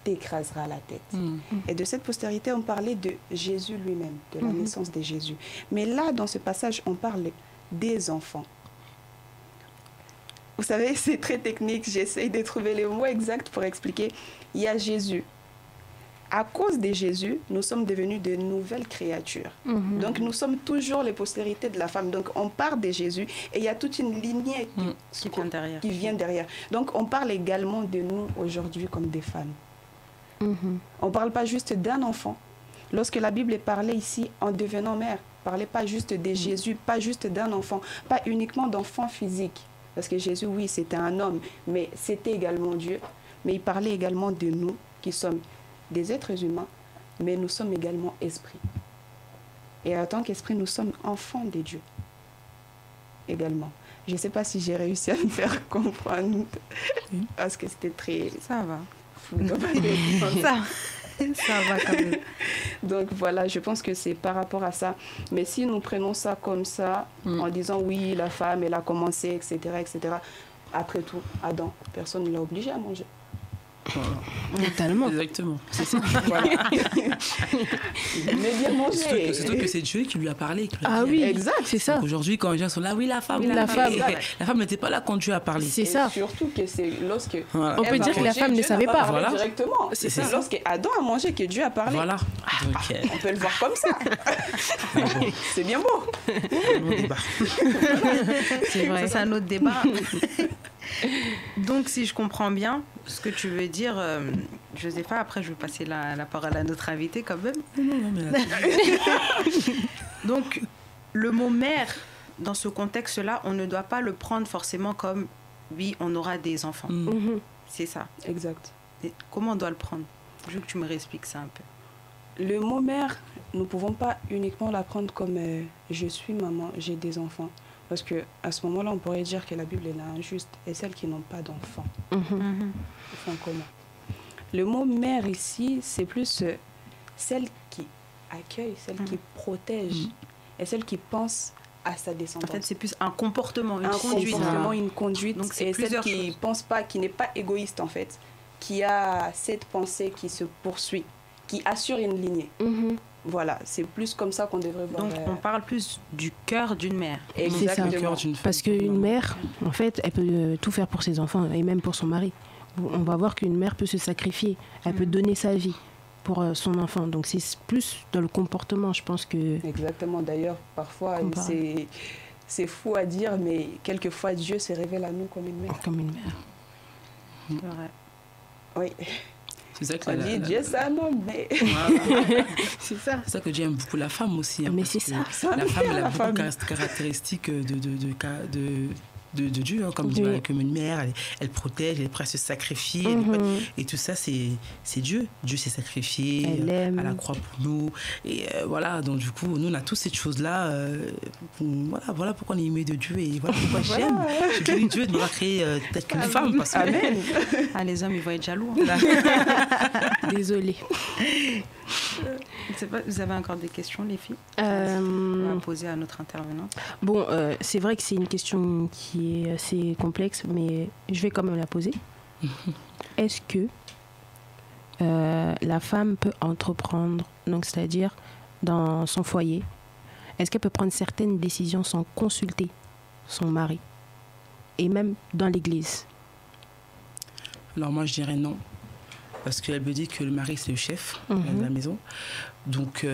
t'écrasera la tête. Et de cette postérité, on parlait de Jésus lui-même, de la naissance de Jésus. Mais là, dans ce passage, on parle des enfants. Vous savez, c'est très technique, j'essaye de trouver les mots exacts pour expliquer. Il y a Jésus. À cause de Jésus, nous sommes devenus de nouvelles créatures. Donc, nous sommes toujours les postérités de la femme. Donc, on part de Jésus et il y a toute une lignée qui vient derrière. Donc, on parle également de nous aujourd'hui comme des femmes. On ne parle pas juste d'un enfant. Lorsque la Bible parlait ici en devenant mère, ne parlait pas juste de Jésus, pas juste d'un enfant, pas uniquement d'enfant physique. Parce que Jésus, oui, c'était un homme, mais c'était également Dieu. Mais il parlait également de nous qui sommes des êtres humains, mais nous sommes également esprits. Et en tant qu'esprit, nous sommes enfants de Dieu également. Je ne sais pas si j'ai réussi à me faire comprendre, parce que c'était très...
Ça va.
Ça va quand même. Donc voilà, je pense que c'est par rapport à ça. Mais si nous prenons ça comme ça, en disant oui, la femme, elle a commencé, etc., etc., après tout, Adam, personne ne l'a obligé à manger.
Voilà.
Totalement.
Exactement, c'est ça.
Voilà. Mais bien manger.
Surtout que c'est Dieu qui lui a parlé. Qui lui a
Ah
dit,
oui,
Exact.
c'est ça.
Aujourd'hui, quand les gens sont là, oui, la femme.
Oui, la femme.
La femme n'était pas là quand Dieu a parlé.
C'est
Et
ça.
surtout que c'est lorsque...
Voilà.
On peut
elle va
dire que la
manger,
femme ne
Dieu
savait
n'a
pas.
parlé
Voilà.
directement.
C'est
C'est
ça.
lorsque Adam a mangé que Dieu a parlé.
Voilà. Donc,
On peut le voir comme ça. C'est bien beau.
on débat.
C'est vrai.
Ça, c'est un autre débat. Donc, si je comprends bien ce que tu veux dire, Josépha, après, je vais passer la parole à notre invité quand même.
Non, mais là,
Donc, le mot mère, dans ce contexte-là, on ne doit pas le prendre forcément comme oui, on aura des enfants.
Mhm.
C'est ça.
Exact.
Et comment on doit le prendre? Je veux que tu me réexpliques ça un peu.
Le mot mère, nous ne pouvons pas uniquement l'apprendre comme je suis maman, j'ai des enfants. Parce qu'à ce moment-là, on pourrait dire que la Bible est injuste et celles qui n'ont pas d'enfants.
Mhm.
Enfin, comment? Le mot mère ici, c'est plus celle qui accueille, celle qui protège et celle qui pense à sa
En
descendance.
fait, c'est plus un comportement, une
un
conduite.
comportement, une conduite.
Donc, c'est
et celle
plusieurs
qui
choses.
pense pas, qui n'est pas égoïste en fait, qui a cette pensée qui se poursuit, qui assure une lignée.
Mhm.
Voilà, c'est plus comme ça qu'on devrait voir.
Donc, on parle plus du cœur d'une mère.
C'est ça.
Exactement.
le cœur d'une femme.
Parce qu'une mère, en fait, elle peut tout faire pour ses enfants et même pour son mari. On va voir qu'une mère peut se sacrifier, elle peut donner sa vie pour son enfant. Donc c'est plus dans le comportement, je pense que...
Exactement. D'ailleurs, parfois,
Qu'on parle.
c'est fou à dire, mais quelquefois, Dieu se révèle à nous comme une mère.
Comme une mère.
C'est vrai.
Oui.
C'est ça que
On dit Dieu, c'est un homme, mais...
Voilà.
C'est ça.
C'est ça que Dieu aime beaucoup la femme aussi. hein,
Mais
parce
c'est
que
ça.
Ça
La
me
femme,
fait
elle a
la
beaucoup
femme.
de caractéristiques de Dieu, hein, comme
Oui.
dit, voilà, comme une mère, elle protège, elle est prête à se sacrifier. Et tout ça, c'est Dieu. Dieu s'est sacrifié
Elle aime.
à la croix pour nous. Et voilà, donc du coup, nous, on a toutes ces choses-là. Voilà pourquoi on est aimé de Dieu et voilà pourquoi j'aime. J'ai béni Dieu de m'avoir créé peut-être qu'une femme. Parce que,
Amen.
Ah, les hommes, ils vont être jaloux. Hein.
Désolée.
Je sais pas, vous avez encore des questions, les filles, On va poser à notre intervenante.
Bon, c'est vrai que c'est une question qui est assez complexe, mais je vais quand même la poser. Est-ce que la femme peut entreprendre, donc c'est-à-dire dans son foyer, est-ce qu'elle peut prendre certaines décisions sans consulter son mari? Et même dans l'église?
alors moi, je dirais non. Parce qu'elle me dit que le mari, c'est le chef de la maison. Donc,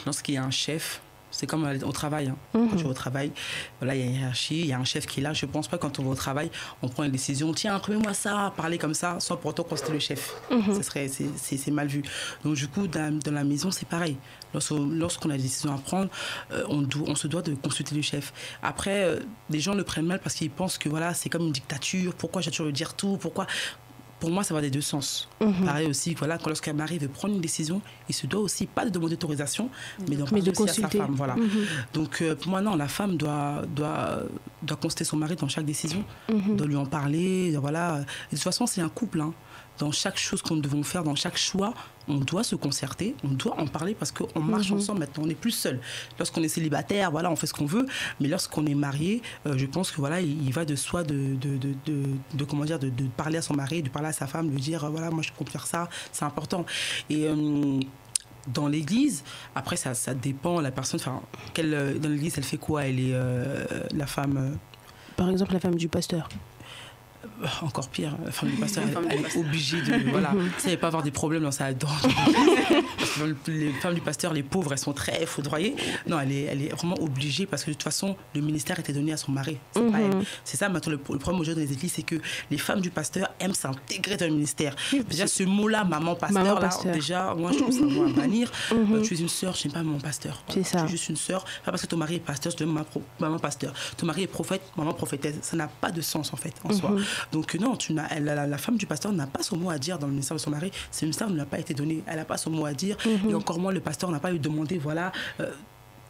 lorsqu'il y a un chef, c'est comme au travail. Hein. Quand tu vas au travail, voilà, il y a une hiérarchie, il y a un chef qui est là. Je ne pense pas que quand on va au travail, on prend une décision. Tiens, remets-moi ça, parler comme ça, sans pour autant consulter le chef. C'est mal vu. Donc, du coup, dans la maison, c'est pareil. Lorsqu'on a des décisions à prendre, on se doit de consulter le chef. Après, les gens le prennent mal parce qu'ils pensent que voilà, c'est comme une dictature. Pourquoi j'ai toujours le dire tout? Pourquoi? Pour moi, ça va des deux sens. Pareil aussi, voilà, lorsqu'un mari veut prendre une décision, il se doit aussi pas de demander autorisation, mais d'en parler
de
aussi à sa
consulter.
femme. Voilà. Donc, pour moi, non, la femme doit consulter son mari dans chaque décision, doit lui en parler. Voilà. Et de toute façon, c'est un couple. Hein. Dans chaque chose que nous devons faire, dans chaque choix, on doit se concerter, on doit en parler parce qu'on marche ensemble maintenant, on n'est plus seul. Lorsqu'on est célibataire, voilà, on fait ce qu'on veut, mais lorsqu'on est marié, je pense que voilà, il va de soi de parler à son mari, de parler à sa femme, de lui dire voilà, moi je compte faire ça, c'est important. Et dans l'église, après ça dépend la personne, enfin, dans l'église elle fait quoi? Elle est la femme.
Par exemple, la femme du pasteur.
Encore pire, la femme du pasteur, elle est obligée de... Voilà, si elle ne veut pas avoir des problèmes dans sa... Parce que les femmes du pasteur, les pauvres, elles sont très foudroyées. Non, elle est vraiment obligée parce que de toute façon, le ministère était donné à son mari. C'est pas elle. C'est ça, maintenant, le problème aujourd'hui dans les églises, c'est que les femmes du pasteur aiment s'intégrer dans le ministère. Déjà, ce mot-là, maman pasteur, là, déjà, moi, je trouve ça un mot à bannir. Tu es une sœur, je n'aime pas maman pasteur.
C'est ça.
Tu es juste une sœur. Pas parce que ton mari est pasteur, je te donne maman pasteur. Ton mari est prophète, maman prophétesse. Ça n'a pas de sens, en fait, en soi. Donc non, la femme du pasteur n'a pas son mot à dire dans le ministère de son mari. Ce ministère ne lui a pas été donné. Elle n'a pas son mot à dire. Et encore moins, le pasteur n'a pas eu demandé, voilà...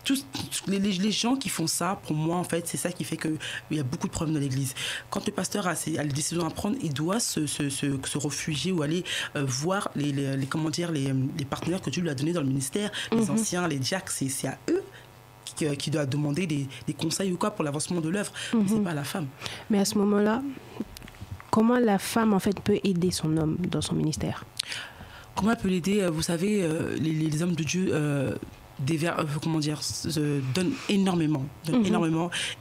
tous les gens qui font ça, pour moi, en fait, c'est ça qui fait qu'il y a beaucoup de problèmes dans l'église. Quand le pasteur a les décisions à prendre, il doit se réfugier ou aller voir les partenaires que Dieu lui a donnés dans le ministère, les anciens, les diacres, c'est à eux qui doit demander des conseils ou quoi pour l'avancement de l'œuvre. C'est pas à la femme.
Mais à ce moment-là, comment la femme en fait peut aider son homme dans son ministère?
Comment elle peut l'aider? Vous savez, les hommes de Dieu donnent énormément,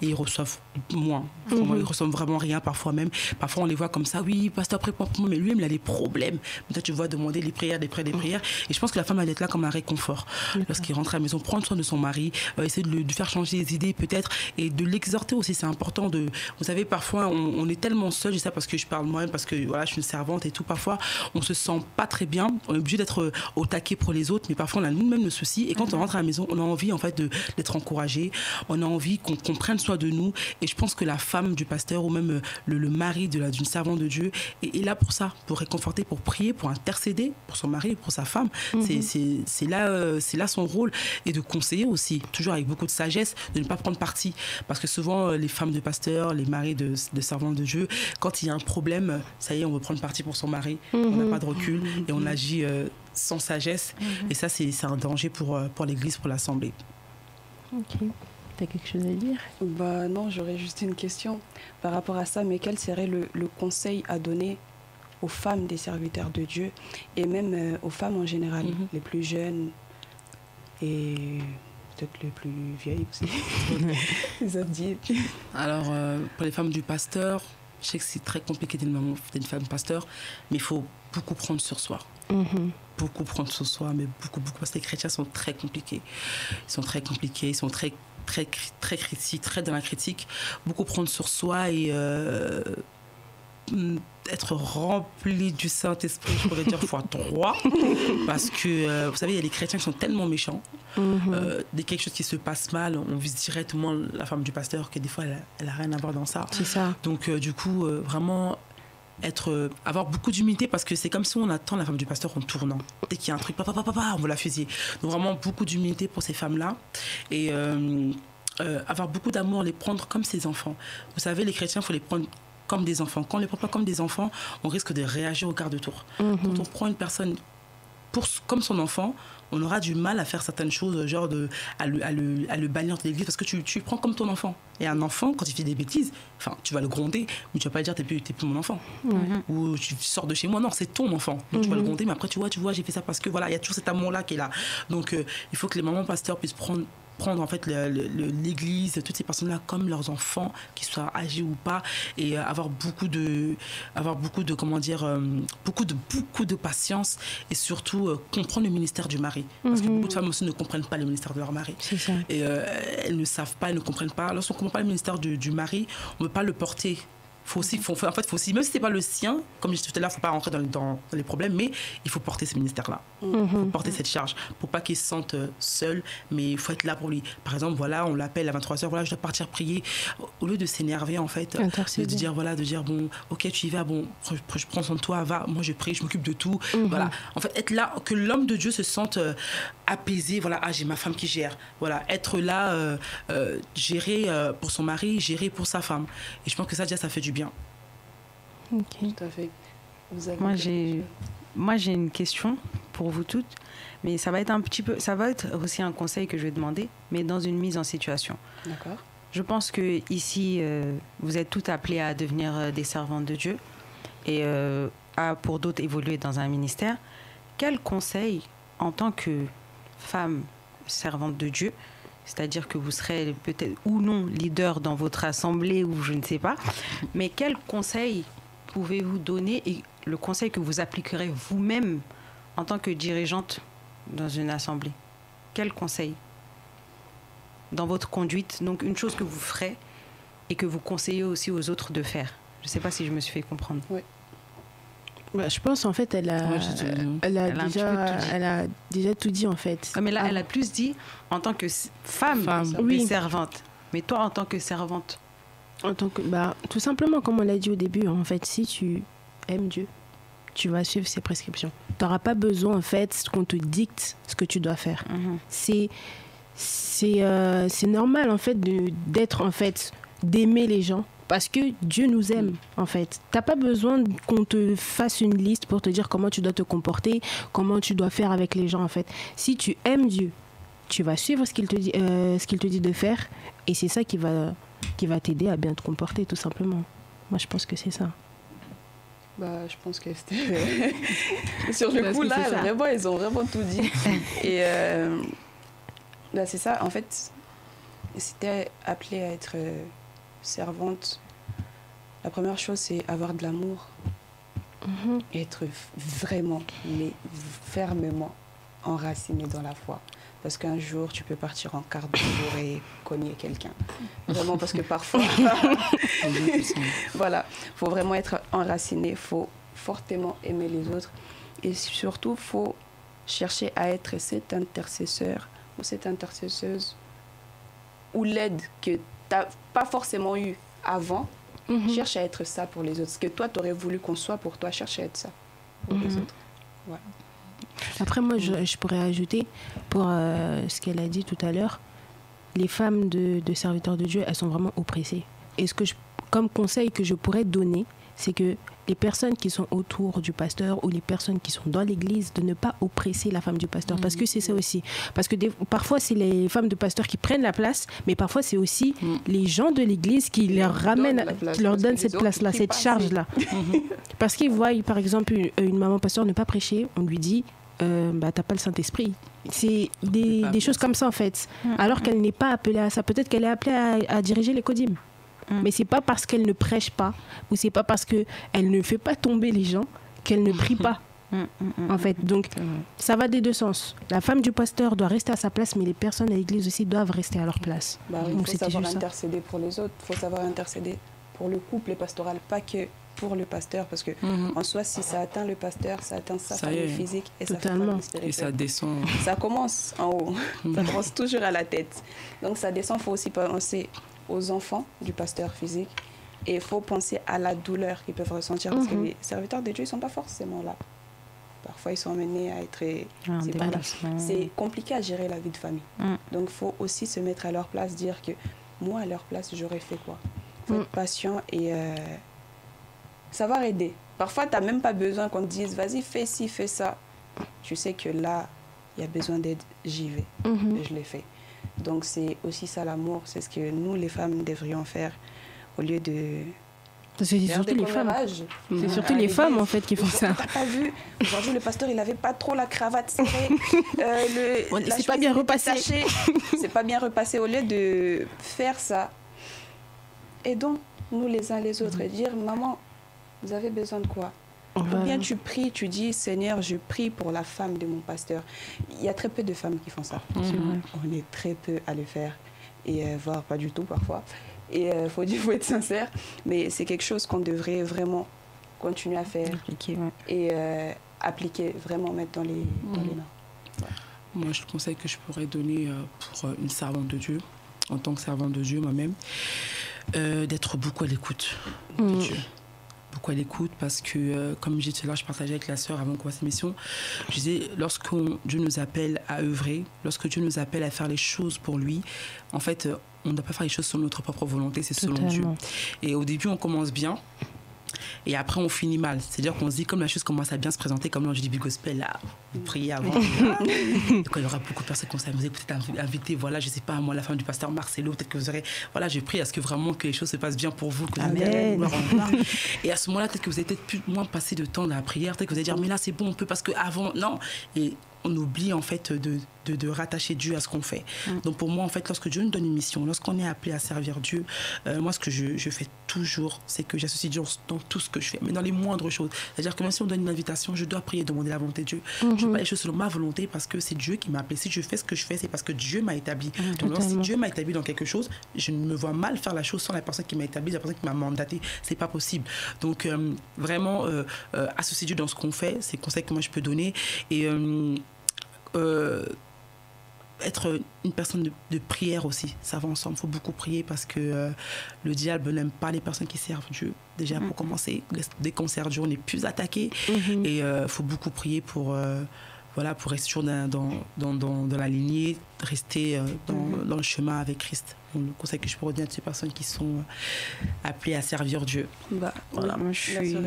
et ils reçoivent moins. Ils reçoivent vraiment rien parfois même. Parfois on les voit comme ça, oui, pasteur, prie pour moi, mais lui-même il a des problèmes. Mais toi tu vois demander les prières. Et je pense que la femme elle est là comme un réconfort. Lorsqu'il rentre à la maison, prendre soin de son mari, essayer de lui faire changer les idées peut-être, et de l'exhorter aussi. C'est important vous savez, parfois on est tellement seul, je sais ça parce que je parle moi-même, parce que voilà, je suis une servante et tout. Parfois on se sent pas très bien, on est obligé d'être au taquet pour les autres, mais parfois on a nous-mêmes le souci, et quand on rentre à la maison, on a envie en fait d'être encouragé, on a envie qu'on prenne soin de nous. Et je pense que la femme du pasteur ou même le mari d'une servante de Dieu est là pour ça, pour réconforter, pour prier, pour intercéder pour son mari, pour sa femme. C'est là son rôle, et de conseiller aussi, toujours avec beaucoup de sagesse, de ne pas prendre parti, parce que souvent les femmes de pasteurs, les maris de servantes de Dieu, quand il y a un problème, ça y est, on veut prendre parti pour son mari, on n'a pas de recul et on agit sans sagesse, et ça c'est un danger pour l'église, pour l'assemblée.
Ok. T'as quelque chose à dire?
Bah non, j'aurais juste une question par rapport à ça, mais quel serait le conseil à donner aux femmes des serviteurs de Dieu, et même aux femmes en général, les plus jeunes et peut-être les plus vieilles aussi, les adultes? Alors
pour les femmes du pasteur, je sais que c'est très compliqué d'être une femme pasteur, mais il faut beaucoup prendre sur soi. Beaucoup prendre sur soi, mais beaucoup, parce que les chrétiens sont très compliqués. Ils sont très critiques, très dans la critique. Beaucoup prendre sur soi et être rempli du Saint-Esprit, je pourrais dire x3, parce que vous savez, il y a des chrétiens qui sont tellement méchants. Dès quelque chose qui se passe mal, on vise directement la femme du pasteur, que des fois elle a rien à voir dans ça.
C'est ça.
Donc du coup, vraiment avoir beaucoup d'humilité, parce que c'est comme si on attend la femme du pasteur en tournant. Dès qu'il y a un truc, on veut la fusiller. Donc vraiment beaucoup d'humilité pour ces femmes-là, et avoir beaucoup d'amour, les prendre comme ses enfants. Vous savez, les chrétiens, il faut les prendre comme des enfants. Quand on ne les prend pas comme des enfants, on risque de réagir au quart de tour. Quand on prend une personne comme son enfant, on aura du mal à faire certaines choses, genre à le bannir de l'église, parce que tu le prends comme ton enfant. Et un enfant, quand il fait des bêtises, tu vas le gronder, mais tu vas pas lui dire t'es plus mon enfant. Ou tu sors de chez moi. Non, c'est ton enfant. Donc tu vas le gronder, mais après tu vois, j'ai fait ça parce que voilà, il y a toujours cet amour-là qui est là. Donc il faut que les mamans pasteurs puissent prendre en fait l'église, toutes ces personnes-là comme leurs enfants, qu'ils soient âgés ou pas, et avoir beaucoup de patience, et surtout comprendre le ministère du mari, parce que beaucoup de femmes aussi ne comprennent pas le ministère de leur mari.
C'est ça.
Et elles ne savent pas, elles ne comprennent pas. Lorsqu'on ne comprend pas le ministère du mari, on ne peut pas le porter. Faut aussi, même si c'est pas le sien, comme je disais tout à l'heure, faut pas rentrer dans les problèmes, mais il faut porter ce ministère-là. Il faut porter cette charge pour pas qu'il se sente seul, mais il faut être là pour lui. Par exemple, voilà, on l'appelle à 23h, voilà, je dois partir prier. Au lieu de s'énerver, en fait, de dire bon, ok, tu y vas, bon, je prends soin de toi, va, moi je prie, je m'occupe de tout. Voilà. En fait, être là, que l'homme de Dieu se sente apaisé, voilà, j'ai ma femme qui gère. Voilà, être là, gérer pour son mari, gérer pour sa femme. Et je pense que ça, déjà, ça fait du bien.
Tout à fait.
Moi, j'ai une question pour vous toutes, mais ça va être aussi un conseil que je vais demander, mais dans une mise en situation.
D'accord.
Je pense que ici, vous êtes toutes appelées à devenir des servantes de Dieu, et pour d'autres évoluer dans un ministère. Quel conseil, en tant que femme servante de Dieu, c'est-à-dire que vous serez peut-être ou non leader dans votre assemblée, ou je ne sais pas, mais quel conseil pouvez-vous donner, et le conseil que vous appliquerez vous-même en tant que dirigeante dans une assemblée? Quel conseil dans votre conduite? Donc une chose que vous ferez et que vous conseillez aussi aux autres de faire. Je ne sais pas si je me suis fait comprendre.
Oui.
Bah, je pense en fait elle a déjà tout dit en fait.
Mais là elle a plus dit en tant que femme
oui.
servante. Mais toi en tant que servante,
en tant que tout simplement comme on l'a dit au début, en fait, si tu aimes Dieu, tu vas suivre ses prescriptions. Tu n'auras pas besoin en fait qu'on te dicte ce que tu dois faire. C'est normal en fait d'être en fait d'aimer les gens. Parce que Dieu nous aime, en fait. Tu n'as pas besoin qu'on te fasse une liste pour te dire comment tu dois te comporter, comment tu dois faire avec les gens, en fait. Si tu aimes Dieu, tu vas suivre ce qu'il te dit de faire, et c'est ça qui va t'aider à bien te comporter, tout simplement. Moi, je pense que c'est ça.
Je pense que c'était... Sur le coup, là, vraiment, ils ont vraiment tout dit. Et c'est ça, en fait, c'était appelé à être servante. La première chose, c'est avoir de l'amour. Et être vraiment, mais fermement enraciné dans la foi. Parce qu'un jour, tu peux partir en quart de jour et cogner quelqu'un. Vraiment, parce que parfois... Voilà, il faut vraiment être enraciné, il faut fortement aimer les autres. Et surtout, il faut chercher à être cet intercesseur ou cette intercesseuse ou l'aide que tu n'as pas forcément eu avant. Cherche à être ça pour les autres. Ce que toi, tu aurais voulu qu'on soit pour toi, cherche à être ça pour les autres. Ouais.
Après, moi, je pourrais ajouter, pour ce qu'elle a dit tout à l'heure, les femmes de serviteurs de Dieu, elles sont vraiment oppressées. Et comme conseil que je pourrais donner, c'est que les personnes qui sont autour du pasteur ou les personnes qui sont dans l'église, de ne pas oppresser la femme du pasteur. Parce que c'est ça aussi. Parce que parfois, c'est les femmes de pasteur qui prennent la place, mais parfois, c'est aussi les gens de l'église qui leur ramènent, qui leur donnent cette place-là, cette charge-là. Parce qu'ils voient, par exemple, une maman pasteur ne pas prêcher, on lui dit... t'as pas le Saint-Esprit. C'est des choses comme ça en fait. Alors qu'elle n'est pas appelée à ça. Peut-être qu'elle est appelée à diriger les codymes. Mais c'est pas parce qu'elle ne prêche pas ou c'est pas parce qu'elle ne fait pas tomber les gens qu'elle ne prie pas. En fait, donc ça va des deux sens. La femme du pasteur doit rester à sa place, mais les personnes à l'église aussi doivent rester à leur place.
Il faut savoir intercéder pour les autres. Il faut savoir intercéder pour le couple pastoral, pas que pour le pasteur, parce que en soi, si ça atteint le pasteur, ça atteint sa famille physique et sa famille spirituelle.
Et ça descend.
Ça commence en haut, ça commence toujours à la tête. Donc ça descend, il faut aussi penser aux enfants du pasteur physique et il faut penser à la douleur qu'ils peuvent ressentir, parce que les serviteurs de Dieu, ils ne sont pas forcément là. Parfois, ils sont amenés à être... C'est compliqué à gérer la vie de famille. Donc, il faut aussi se mettre à leur place, dire que moi, à leur place, j'aurais fait quoi. Il faut être patient et savoir aider. Parfois, tu n'as même pas besoin qu'on te dise, vas-y, fais ci, fais ça. Tu sais que là, il y a besoin d'aide, j'y vais. Et je l'ai fait. Donc, c'est aussi ça l'amour. C'est ce que nous, les femmes, devrions faire au lieu de...
C'est surtout les femmes. C'est surtout les femmes, en fait, qui font ça.
T'as pas vu, aujourd'hui, le pasteur, il n'avait pas trop la cravate serrée.
C'est pas bien repassé.
C'est pas bien repassé. Au lieu de faire ça, aidons nous les uns les autres et dire, maman, vous avez besoin de quoi? Ou bien tu pries, tu dis, Seigneur, je prie pour la femme de mon pasteur. Il y a très peu de femmes qui font ça. On est très peu à le faire, et voire pas du tout parfois. Et il faut être sincère, mais c'est quelque chose qu'on devrait vraiment continuer à faire et appliquer, vraiment mettre dans les mains. Ouais.
Moi, le conseil que je pourrais donner pour une servante de Dieu, en tant que servante de Dieu moi-même, d'être beaucoup à l'écoute de Dieu. Beaucoup à l'écoute, parce que, comme je disais tout à l'heure, je partageais avec la sœur avant qu'on commence l'émission, je disais, lorsque Dieu nous appelle à œuvrer, lorsque Dieu nous appelle à faire les choses pour lui, en fait, on ne doit pas faire les choses selon notre propre volonté, c'est selon Dieu. Et au début, on commence bien, et après, on finit mal. C'est-à-dire qu'on se dit, comme la chose commence à bien se présenter, comme l'ange du Big Gospel, là, vous priez avant. Donc, il y aura beaucoup de personnes qui vont peut-être inviter, voilà, je ne sais pas, moi, la femme du pasteur Marcelo, peut-être que vous aurez, voilà, je prie à ce que vraiment que les choses se passent bien pour vous, que vous avez gloire en gloire. Et à ce moment-là, peut-être que vous avez peut-être plus moins passé de temps dans la prière, peut-être que vous allez dire, mais là, c'est bon, on peut, parce qu'avant, non. Et on oublie en fait de rattacher Dieu à ce qu'on fait. Donc pour moi, en fait, lorsque Dieu nous donne une mission, lorsqu'on est appelé à servir Dieu, moi, ce que je fais toujours, c'est que j'associe Dieu dans tout ce que je fais, mais dans les moindres choses. C'est-à-dire que même si on donne une invitation, je dois prier, demander la volonté de Dieu. Je ne fais pas les choses selon ma volonté, parce que c'est Dieu qui m'a appelé. Si je fais ce que je fais, c'est parce que Dieu m'a établi. Donc si Dieu m'a établi dans quelque chose, je ne me vois mal faire la chose sans la personne qui m'a établi, la personne qui m'a mandaté. C'est pas possible. Donc vraiment, associer Dieu dans ce qu'on fait, c'est le conseil que moi je peux donner. Et être une personne de prière aussi, ça va ensemble. Il faut beaucoup prier, parce que le diable n'aime pas les personnes qui servent Dieu. Déjà, pour commencer, dès qu'on sert Dieu, on est plus attaqué. Et il faut beaucoup prier pour rester toujours dans la lignée, rester dans le chemin avec Christ. Donc, le conseil que je pourrais donner à ces personnes qui sont appelées à servir Dieu.
Voilà, moi, je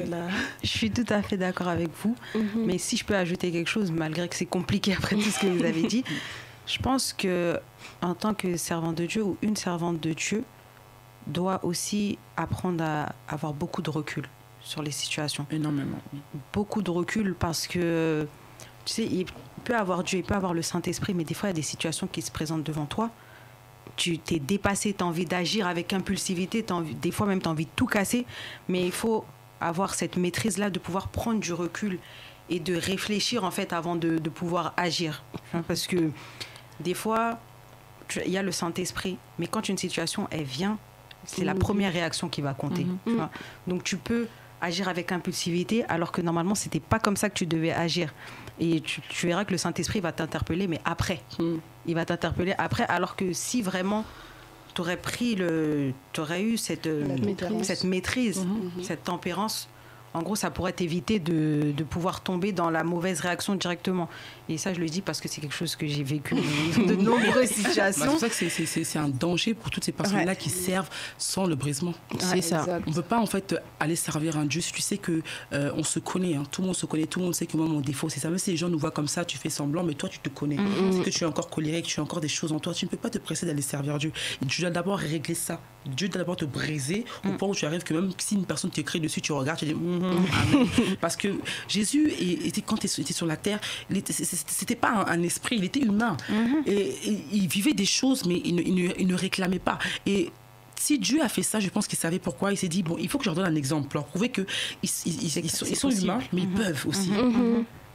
suis tout à fait d'accord avec vous. Mais si je peux ajouter quelque chose, malgré que c'est compliqué après tout ce que vous avez dit, je pense que en tant que servant de Dieu ou une servante de Dieu doit aussi apprendre à avoir beaucoup de recul sur les situations.
Énormément.
Beaucoup de recul parce que, tu sais, il peut avoir Dieu, il peut avoir le Saint-Esprit, mais des fois, il y a des situations qui se présentent devant toi. Tu t'es dépassé, tu as envie d'agir avec impulsivité, des fois même tu as envie de tout casser, mais il faut avoir cette maîtrise-là de pouvoir prendre du recul et de réfléchir en fait avant de pouvoir agir. Parce que des fois, il y a le Saint-Esprit, mais quand une situation, elle vient, c'est la première réaction qui va compter. Tu vois. Donc tu peux agir avec impulsivité alors que normalement, c'était pas comme ça que tu devais agir. Et tu verras que le Saint-Esprit va t'interpeller, mais après. Il va t'interpeller après, alors que si vraiment tu aurais eu cette maîtrise, cette tempérance, en gros, ça pourrait t'éviter de pouvoir tomber dans la mauvaise réaction directement. Et ça, je le dis parce que c'est quelque chose que j'ai vécu dans de nombreuses situations.
C'est pour ça que c'est un danger pour toutes ces personnes-là qui servent sans le brisement.
C'est ça.
Exact.
On ne peut pas en fait aller servir un Dieu si tu sais que on se connaît, tout le monde se connaît, tout le monde sait que moi mon défaut c'est ça. Même si les gens nous voient comme ça, tu fais semblant, mais toi tu te connais. C'est que tu es encore colérique, tu as encore des choses en toi. Tu ne peux pas te presser d'aller servir Dieu. Et tu dois d'abord régler ça. Dieu doit d'abord te briser au point où tu arrives que même si une personne t'écrit dessus, tu regardes, tu dis amen. Parce que Jésus, quand il était sur la terre, c'était pas un esprit, il était humain. Et il vivait des choses, mais il ne réclamait pas. Et si Dieu a fait ça, je pense qu'il savait pourquoi. Il s'est dit, bon, il faut que je leur donne un exemple, pour leur prouver qu'ils sont humains, mais ils peuvent aussi.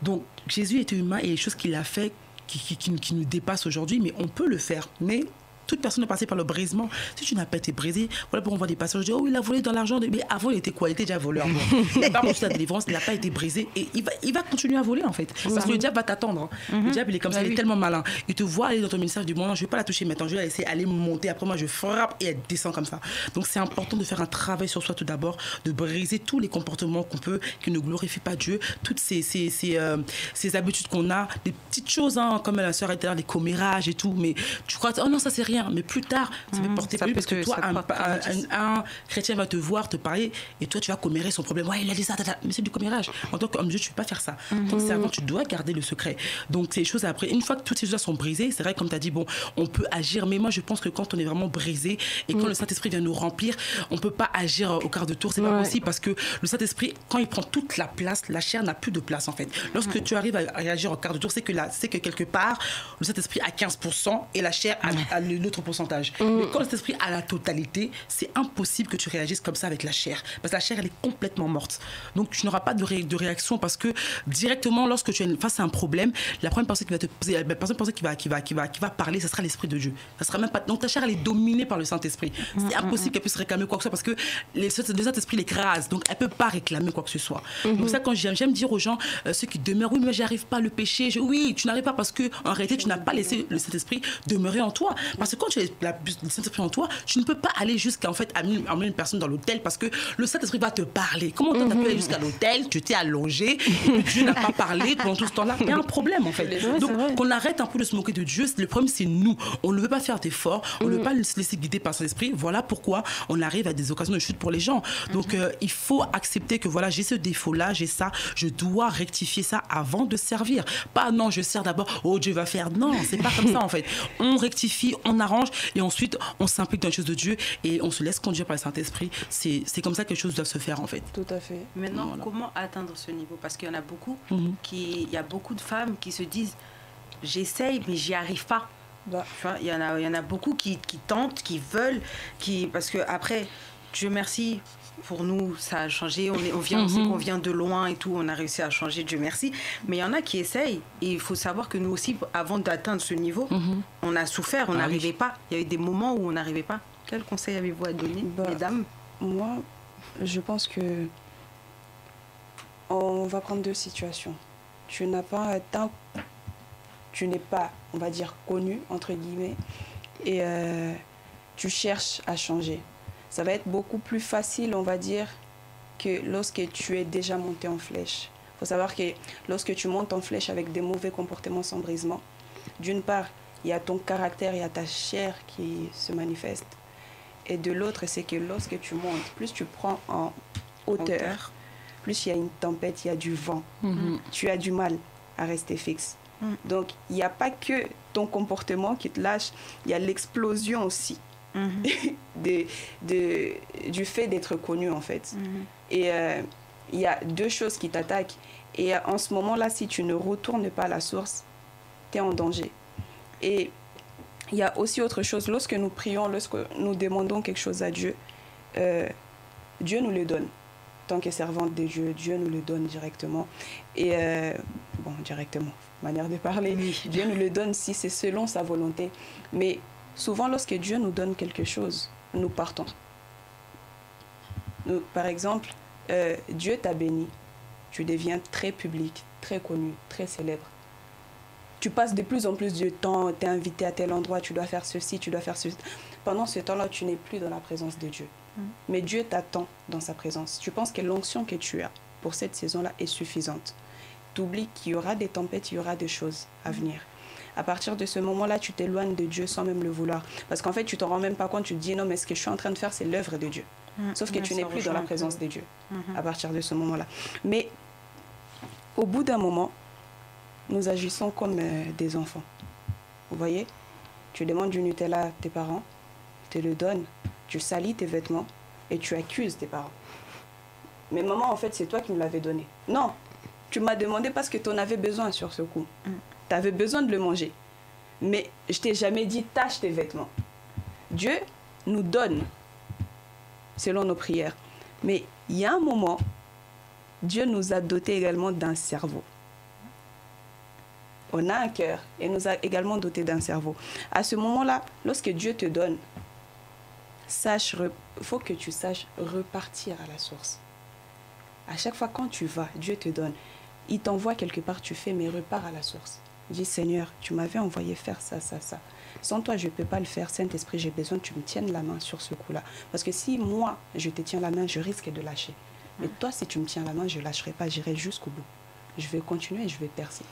Donc, Jésus était humain et les choses qu'il a fait qui nous dépassent aujourd'hui, mais on peut le faire. Mais toute personne est passée par le brisement. Si tu n'as pas été brisé, voilà pourquoi on voit des passages dire, oh, il a volé dans l'argent. Mais avant, il était quoi? Il était déjà voleur. Il n'a pas reçu la délivrance, il n'a pas été brisé. Et il va continuer à voler, en fait. Parce que le diable va t'attendre. Le diable, il est comme ça, il est tellement malin. Il te voit aller dans ton ministère du monde, je ne vais pas la toucher maintenant, je vais la laisser aller monter. Après, moi, je frappe et elle descend comme ça. Donc, c'est important de faire un travail sur soi tout d'abord, de briser tous les comportements qui ne glorifient pas Dieu, toutes ces habitudes qu'on a, des petites choses, comme la sœur était là, les commérages et tout. Mais tu crois, oh non, ça, c'est rien. Mais plus tard, ça peut porter plus parce que toi, un chrétien va te voir, te parler, et toi, tu vas commérer son problème. Ouais, il a dit ça, mais c'est du commérage. En tant qu'homme de Dieu, tu ne peux pas faire ça. Donc, servant, tu dois garder le secret. Donc, ces choses après, une fois que toutes ces choses sont brisées, c'est vrai, comme tu as dit, bon, on peut agir, mais moi, je pense que quand on est vraiment brisé et quand le Saint-Esprit vient nous remplir, on ne peut pas agir au quart de tour. C'est pas possible parce que le Saint-Esprit, quand il prend toute la place, la chair n'a plus de place, en fait. Lorsque tu arrives à réagir au quart de tour, c'est que quelque part, le Saint-Esprit a 15% et la chair a l'autre pourcentage. Mais quand cet esprit a la totalité, c'est impossible que tu réagisses comme ça avec la chair. Parce que la chair, elle est complètement morte. Donc, tu n'auras pas de réaction parce que directement, lorsque tu es face à un problème, la première personne qui va te poser, la personne qui va parler, ce sera l'Esprit de Dieu. Ça sera même pas... Donc, ta chair, elle est dominée par le Saint-Esprit. C'est impossible qu'elle puisse réclamer quoi que ce soit parce que le Saint-Esprit l'écrase. Donc, elle ne peut pas réclamer quoi que ce soit. Donc, ça, quand j'aime dire aux gens, ceux qui demeurent, oui, mais j'y arrive pas à le péché. Oui, tu n'arrives pas parce que en réalité, tu n'as pas laissé le Saint-Esprit demeurer en toi. Parce que quand tu es le Saint-Esprit en toi, tu ne peux pas aller jusqu'à en fait amener une personne dans l'hôtel parce que le Saint-Esprit va te parler. Comment tu as pu aller jusqu'à l'hôtel, tu t'es allongé, et puis Dieu n'a pas parlé pendant tout ce temps-là? Il y a un problème en fait. Donc qu'on arrête un peu de se moquer de Dieu. Le problème c'est nous. On ne veut pas faire d'efforts, on ne veut pas se laisser guider par Saint-Esprit. Voilà pourquoi on arrive à des occasions de chute pour les gens. Donc il faut accepter que voilà, j'ai ce défaut-là, j'ai ça, je dois rectifier ça avant de servir. Pas non, je sers d'abord, oh Dieu va faire. Non, c'est pas comme ça en fait. On rectifie, on arrange et ensuite on s'implique dans les choses de Dieu et on se laisse conduire par le Saint-Esprit. C'est comme ça que les choses doivent se faire en fait.
Tout à fait.
Maintenant, comment atteindre ce niveau? Parce qu'il y en a beaucoup, il y a beaucoup de femmes qui se disent j'essaye mais j'y arrive pas. Il y en a beaucoup qui tentent, qui veulent, parce que après, Dieu merci, pour nous, ça a changé. On sait qu'on vient de loin et tout, on a réussi à changer, Dieu merci. Mais il y en a qui essayent. Et il faut savoir que nous aussi, avant d'atteindre ce niveau, on a souffert, on n'arrivait pas. Il y a eu des moments où on n'arrivait pas. Quel conseil avez-vous à donner, mesdames?
Moi, je pense que on va prendre deux situations. Tu n'es pas, on va dire, connu, entre guillemets, et tu cherches à changer. Ça va être beaucoup plus facile, on va dire, que lorsque tu es déjà monté en flèche. Il faut savoir que lorsque tu montes en flèche avec des mauvais comportements sans brisement, d'une part, il y a ton caractère, il y a ta chair qui se manifeste. Et de l'autre, c'est que lorsque tu montes, plus tu prends en hauteur, plus il y a une tempête, il y a du vent. Tu as du mal à rester fixe. Donc, il n'y a pas que ton comportement qui te lâche, il y a l'explosion aussi du fait d'être connu, en fait. Et il y a deux choses qui t'attaquent. Et en ce moment-là, si tu ne retournes pas à la source, tu es en danger. Et il y a aussi autre chose. Lorsque nous prions, lorsque nous demandons quelque chose à Dieu, Dieu nous le donne. Tant que servante de Dieu, Dieu nous le donne directement. Et, bon, directement, manière de parler, Dieu nous le donne si c'est selon sa volonté. Mais souvent, lorsque Dieu nous donne quelque chose, nous partons. Nous, par exemple, Dieu t'a béni. Tu deviens très public, très connu, très célèbre. Tu passes de plus en plus de temps, tu es invité à tel endroit, tu dois faire ceci, tu dois faire ceci. Pendant ce temps-là, tu n'es plus dans la présence de Dieu. Mais Dieu t'attend dans sa présence. Tu penses que l'onction que tu as pour cette saison-là est suffisante. Tu oublies qu'il y aura des tempêtes, il y aura des choses à venir. À partir de ce moment-là, tu t'éloignes de Dieu sans même le vouloir. Parce qu'en fait, tu ne t'en rends même pas compte, tu te dis non, mais ce que je suis en train de faire, c'est l'œuvre de Dieu. Sauf que tu n'es plus dans la présence de Dieu à partir de ce moment-là. Mais au bout d'un moment, nous agissons comme des enfants. Vous voyez? Tu demandes du Nutella à tes parents, ils te le donnent, tu salis tes vêtements et tu accuses tes parents. Mais maman, en fait, c'est toi qui me l'avais donné. Non, tu m'as demandé parce que tu en avais besoin sur ce coup. Tu avais besoin de le manger. Mais je t'ai jamais dit tâche tes vêtements. Dieu nous donne selon nos prières. Mais il y a un moment, Dieu nous a dotés également d'un cerveau. On a un cœur et nous a également dotés d'un cerveau. À ce moment-là, lorsque Dieu te donne, il faut que tu saches repartir à la source. À chaque fois quand tu vas, Dieu te donne. Il t'envoie quelque part, tu fais, mais repars à la source. Dis, Seigneur, tu m'avais envoyé faire ça, ça, ça. Sans toi, je ne peux pas le faire. Saint-Esprit, j'ai besoin que tu me tiennes la main sur ce coup-là. Parce que si moi, je te tiens la main, je risque de lâcher. Mais toi, si tu me tiens la main, je ne lâcherai pas, j'irai jusqu'au bout. Je vais continuer et je vais percer.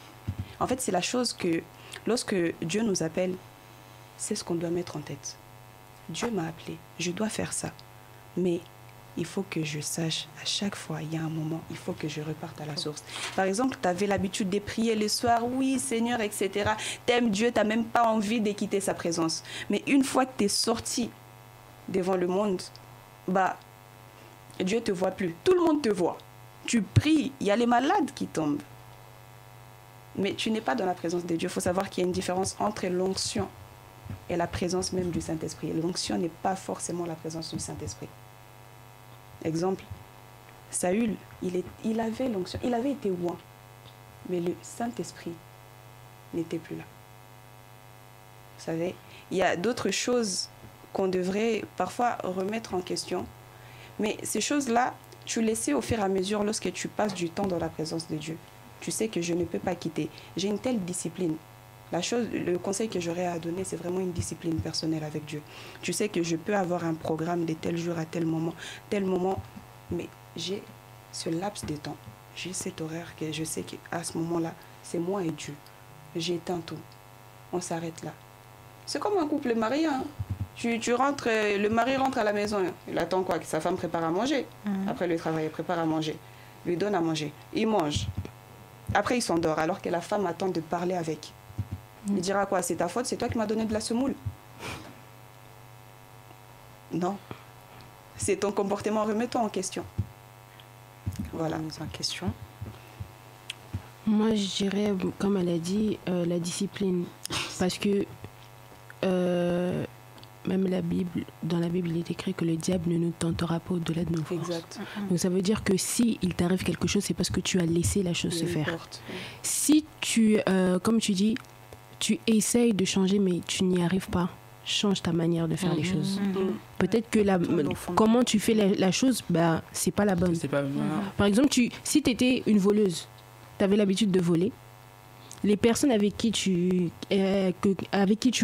En fait, c'est la chose que, lorsque Dieu nous appelle, c'est ce qu'on doit mettre en tête. Dieu m'a appelé, je dois faire ça. Mais il faut que je sache, à chaque fois, il y a un moment, il faut que je reparte à la source. Par exemple, tu avais l'habitude de prier le soir, oui, Seigneur, etc. T'aimes Dieu, tu n'as même pas envie de quitter sa présence. Mais une fois que tu es sorti devant le monde, Dieu ne te voit plus. Tout le monde te voit. Tu pries, il y a les malades qui tombent. Mais tu n'es pas dans la présence de Dieu. Il faut savoir qu'il y a une différence entre l'onction et la présence même du Saint-Esprit. L'onction n'est pas forcément la présence du Saint-Esprit. Exemple, Saül, il avait l'onction, il avait été oint, mais le Saint-Esprit n'était plus là. Vous savez, il y a d'autres choses qu'on devrait parfois remettre en question, mais ces choses-là, tu les sais au fur et à mesure lorsque tu passes du temps dans la présence de Dieu. Tu sais que je ne peux pas quitter. J'ai une telle discipline. Le conseil que j'aurais à donner, c'est vraiment une discipline personnelle avec Dieu. Tu sais que je peux avoir un programme de tel jour à tel moment, mais j'ai ce laps de temps, j'ai cet horaire que je sais qu'à ce moment-là, c'est moi et Dieu. J'éteins tout. On s'arrête là. C'est comme un couple marié. Hein. Tu rentres, le mari rentre à la maison, il attend quoi? Que sa femme prépare à manger. Après le travail, il prépare à manger. Lui donne à manger. Il mange. Après, il s'endort, alors que la femme attend de parler avec. Il dira quoi? C'est ta faute, c'est toi qui m'as donné de la semoule. Non. C'est ton comportement, remets-toi en question. Voilà.
Mise en question.
Moi, je dirais, comme elle a dit, la discipline. Parce que même dans la Bible, il est écrit que le diable ne nous tentera pas au-delà de nos forces.
Exact.
Donc ça veut dire que si il t'arrive quelque chose, c'est parce que tu as laissé la chose se faire. Si tu, comme tu dis, tu essayes de changer, mais tu n'y arrives pas, change ta manière de faire les choses. Peut-être que comment tu fais la chose, c'est pas la bonne.
C'est pas
Par exemple, si tu étais une voleuse, tu avais l'habitude de voler, les personnes avec qui tu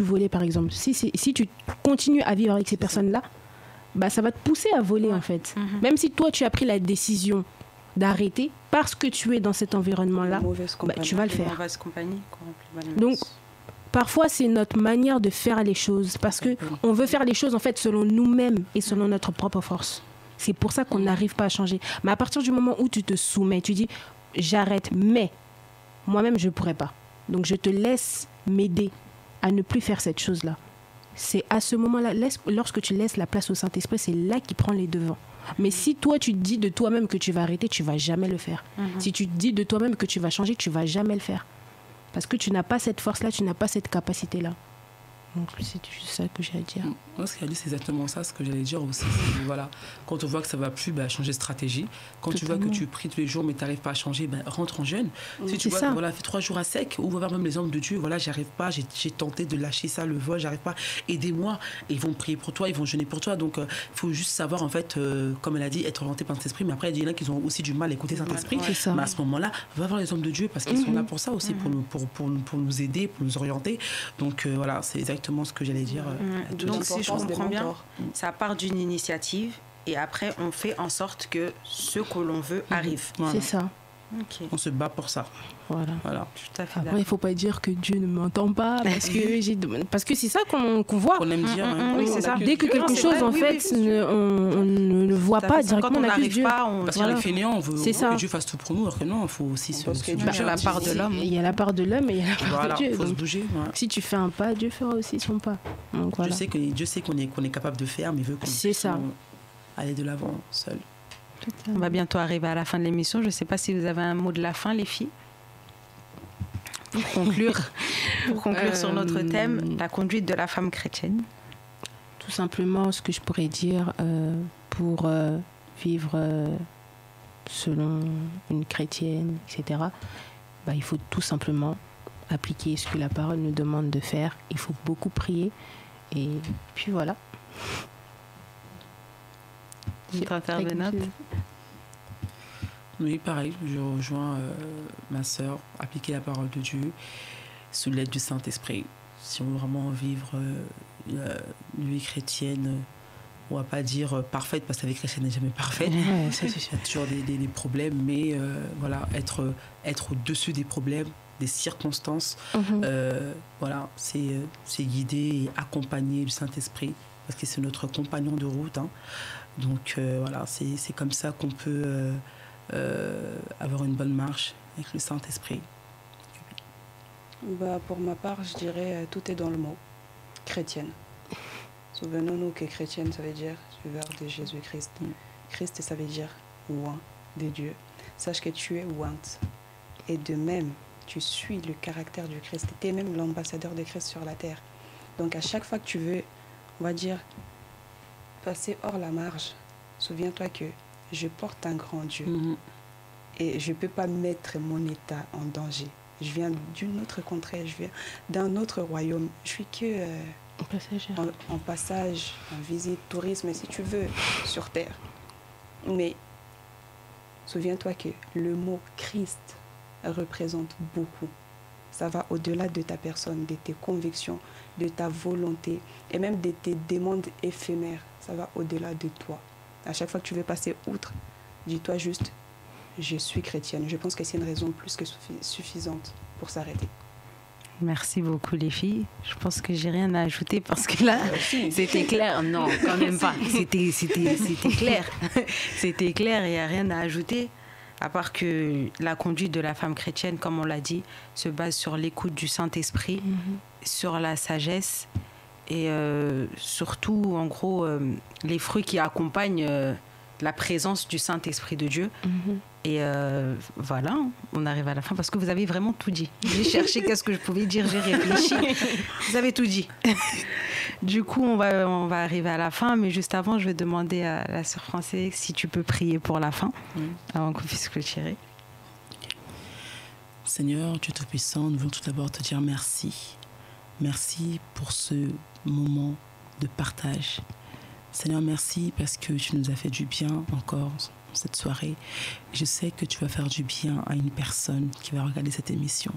volais, par exemple, si tu continues à vivre avec ces personnes-là, ça va te pousser à voler, en fait. Même si toi, tu as pris la décision d'arrêter, parce que tu es dans cet environnement-là, tu vas le faire.
Mauvaise compagnie.
Donc, parfois, c'est notre manière de faire les choses, parce qu'on veut faire les choses, en fait, selon nous-mêmes et selon notre propre force. C'est pour ça qu'on n'arrive pas à changer. Mais à partir du moment où tu te soumets, tu dis, j'arrête, mais moi-même, je ne pourrais pas. Donc, je te laisse m'aider à ne plus faire cette chose-là. c'est à ce moment-là, lorsque tu laisses la place au Saint-Esprit, c'est là qu'il prend les devants. Mais si toi, tu te dis de toi-même que tu vas arrêter, tu ne vas jamais le faire. Si tu te dis de toi-même que tu vas changer, tu ne vas jamais le faire. Parce que tu n'as pas cette force-là, tu n'as pas cette capacité-là. Donc, c'est juste ça que j'ai à dire.
Moi, ce qu'elle a dit, c'est exactement ça, ce que j'allais dire aussi. Voilà, quand on voit que ça ne va plus, changer de stratégie. Quand
Totalement.
tu vois que tu pries tous les jours, mais tu n'arrives pas à changer, rentre en jeûne. Si tu vois,
ça.
Voilà, fais 3 jours à sec, ou va voir même les hommes de Dieu, voilà, j'y arrive pas, j'ai tenté de lâcher ça, le vol, j'arrive pas, aidez-moi. Et ils vont prier pour toi, ils vont jeûner pour toi. Donc, il faut juste savoir, en fait, comme elle a dit, être orienté par Saint-Esprit. Mais après, il y en a qui ont aussi du mal à écouter Saint-Esprit.
C'est ça.
Mais à ce moment-là, va voir les hommes de Dieu, parce qu'ils sont là pour ça aussi, pour nous aider, pour nous orienter. Donc, voilà, c'est exactement ce que j'allais dire.
Donc, si je comprends bien, ça part d'une initiative et après, on fait en sorte que ce que l'on veut arrive.
Voilà.
C'est ça.
Okay.
On se bat pour ça.
Voilà.
Tout à fait.
Après, il ne faut pas dire que Dieu ne m'entend pas parce que c'est ça qu'on voit.
On aime dire.
Oui, c'est ça.
Dès que quelque chose, en fait, on ne le voit pas directement,
on n'arrive pas.
Parce qu'on est fainéant, on veut que Dieu fasse tout pour nous, alors que non, il faut aussi se bouger.
La part de l'homme.
Il y a la part de l'homme et il y a la part de Dieu.
Il faut se bouger.
Si tu fais un pas, Dieu fera aussi son pas. Donc, voilà.
Dieu sait qu'on est capable de faire, mais il veut qu'on puisse aller de l'avant seul.
On va bientôt arriver à la fin de l'émission. Je ne sais pas si vous avez un mot de la fin, les filles. Pour conclure sur notre thème, la conduite de la femme chrétienne.
Tout simplement, ce que je pourrais dire pour vivre selon une chrétienne, etc., il faut tout simplement appliquer ce que la parole nous demande de faire. Il faut beaucoup prier. Et puis voilà.
Notre intervenante.
Oui, pareil, je rejoins ma sœur, appliquer la parole de Dieu sous l'aide du Saint-Esprit. Si on veut vraiment vivre une vie chrétienne, on ne va pas dire parfaite, parce que la vie chrétienne n'est jamais parfaite.
Ouais, ça, c'est sûr.
Il y a toujours des problèmes, mais voilà, être au-dessus des problèmes, des circonstances, voilà, c'est guider et accompagner le Saint-Esprit, parce que c'est notre compagnon de route. Donc voilà, c'est comme ça qu'on peut avoir une bonne marche avec le Saint-Esprit.
Pour ma part, je dirais tout est dans le mot chrétienne. Souvenons-nous que chrétienne, ça veut dire suiveur de Jésus-Christ. Christ, ça veut dire oint de Dieu. Sache que tu es ointe. Et de même, tu suis le caractère du Christ. Tu es même l'ambassadeur de Christ sur la terre. Donc à chaque fois que tu veux, on va dire, passer hors la marge, souviens-toi que je porte un grand Dieu et je ne peux pas mettre mon état en danger. Je viens d'une autre contrée, je viens d'un autre royaume. Je suis que en passage, en visite, tourisme, si tu veux, sur terre. Mais souviens-toi que le mot Christ représente beaucoup. Ça va au-delà de ta personne, de tes convictions, de ta volonté et même de tes demandes éphémères. Ça va au-delà de toi. À chaque fois que tu veux passer outre, dis-toi juste, je suis chrétienne. Je pense que c'est une raison plus que suffisante pour s'arrêter.
Merci beaucoup les filles. Je pense que j'ai rien à ajouter parce que là, c'était clair. Non, quand même pas. C'était clair. C'était clair et il n'y a rien à ajouter. À part que la conduite de la femme chrétienne, comme on l'a dit, se base sur l'écoute du Saint-Esprit, sur la sagesse et surtout, en gros, les fruits qui accompagnent la présence du Saint-Esprit de Dieu. Et voilà, on arrive à la fin parce que vous avez vraiment tout dit. J'ai cherché qu'est-ce que je pouvais dire, j'ai réfléchi. Vous avez tout dit. Du coup, on va arriver à la fin, mais juste avant, je vais demander à la sœur Française si tu peux prier pour la fin, avant qu'on puisse clôturer.
Seigneur, Dieu Tout-Puissant, nous voulons tout d'abord te dire merci. Merci pour ce moment de partage. Seigneur, merci parce que tu nous as fait du bien encore cette soirée. Je sais que tu vas faire du bien à une personne qui va regarder cette émission.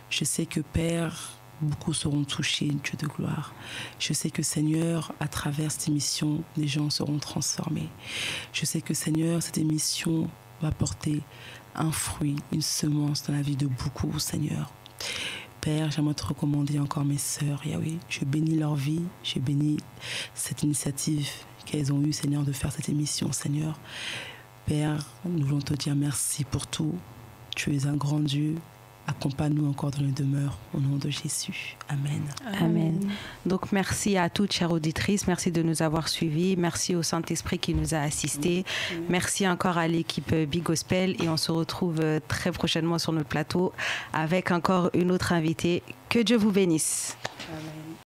Je sais que Père, beaucoup seront touchés, Dieu de gloire. Je sais que Seigneur, à travers cette émission, les gens seront transformés. Je sais que Seigneur, cette émission va porter un fruit, une semence dans la vie de beaucoup, Seigneur. Père, j'aimerais te recommander encore mes sœurs, Yahweh. Je bénis leur vie, je bénis cette initiative qu'elles ont eue, Seigneur, de faire cette émission, Seigneur. Père, nous voulons te dire merci pour tout. Tu es un grand Dieu, accompagne-nous encore dans les demeures. Au nom de Jésus. Amen.
Amen. Donc, merci à toutes, chères auditrices. Merci de nous avoir suivis. Merci au Saint-Esprit qui nous a assistés. Merci encore à l'équipe Big Gospel. Et on se retrouve très prochainement sur notre plateau avec encore une autre invitée. Que Dieu vous bénisse.
Amen.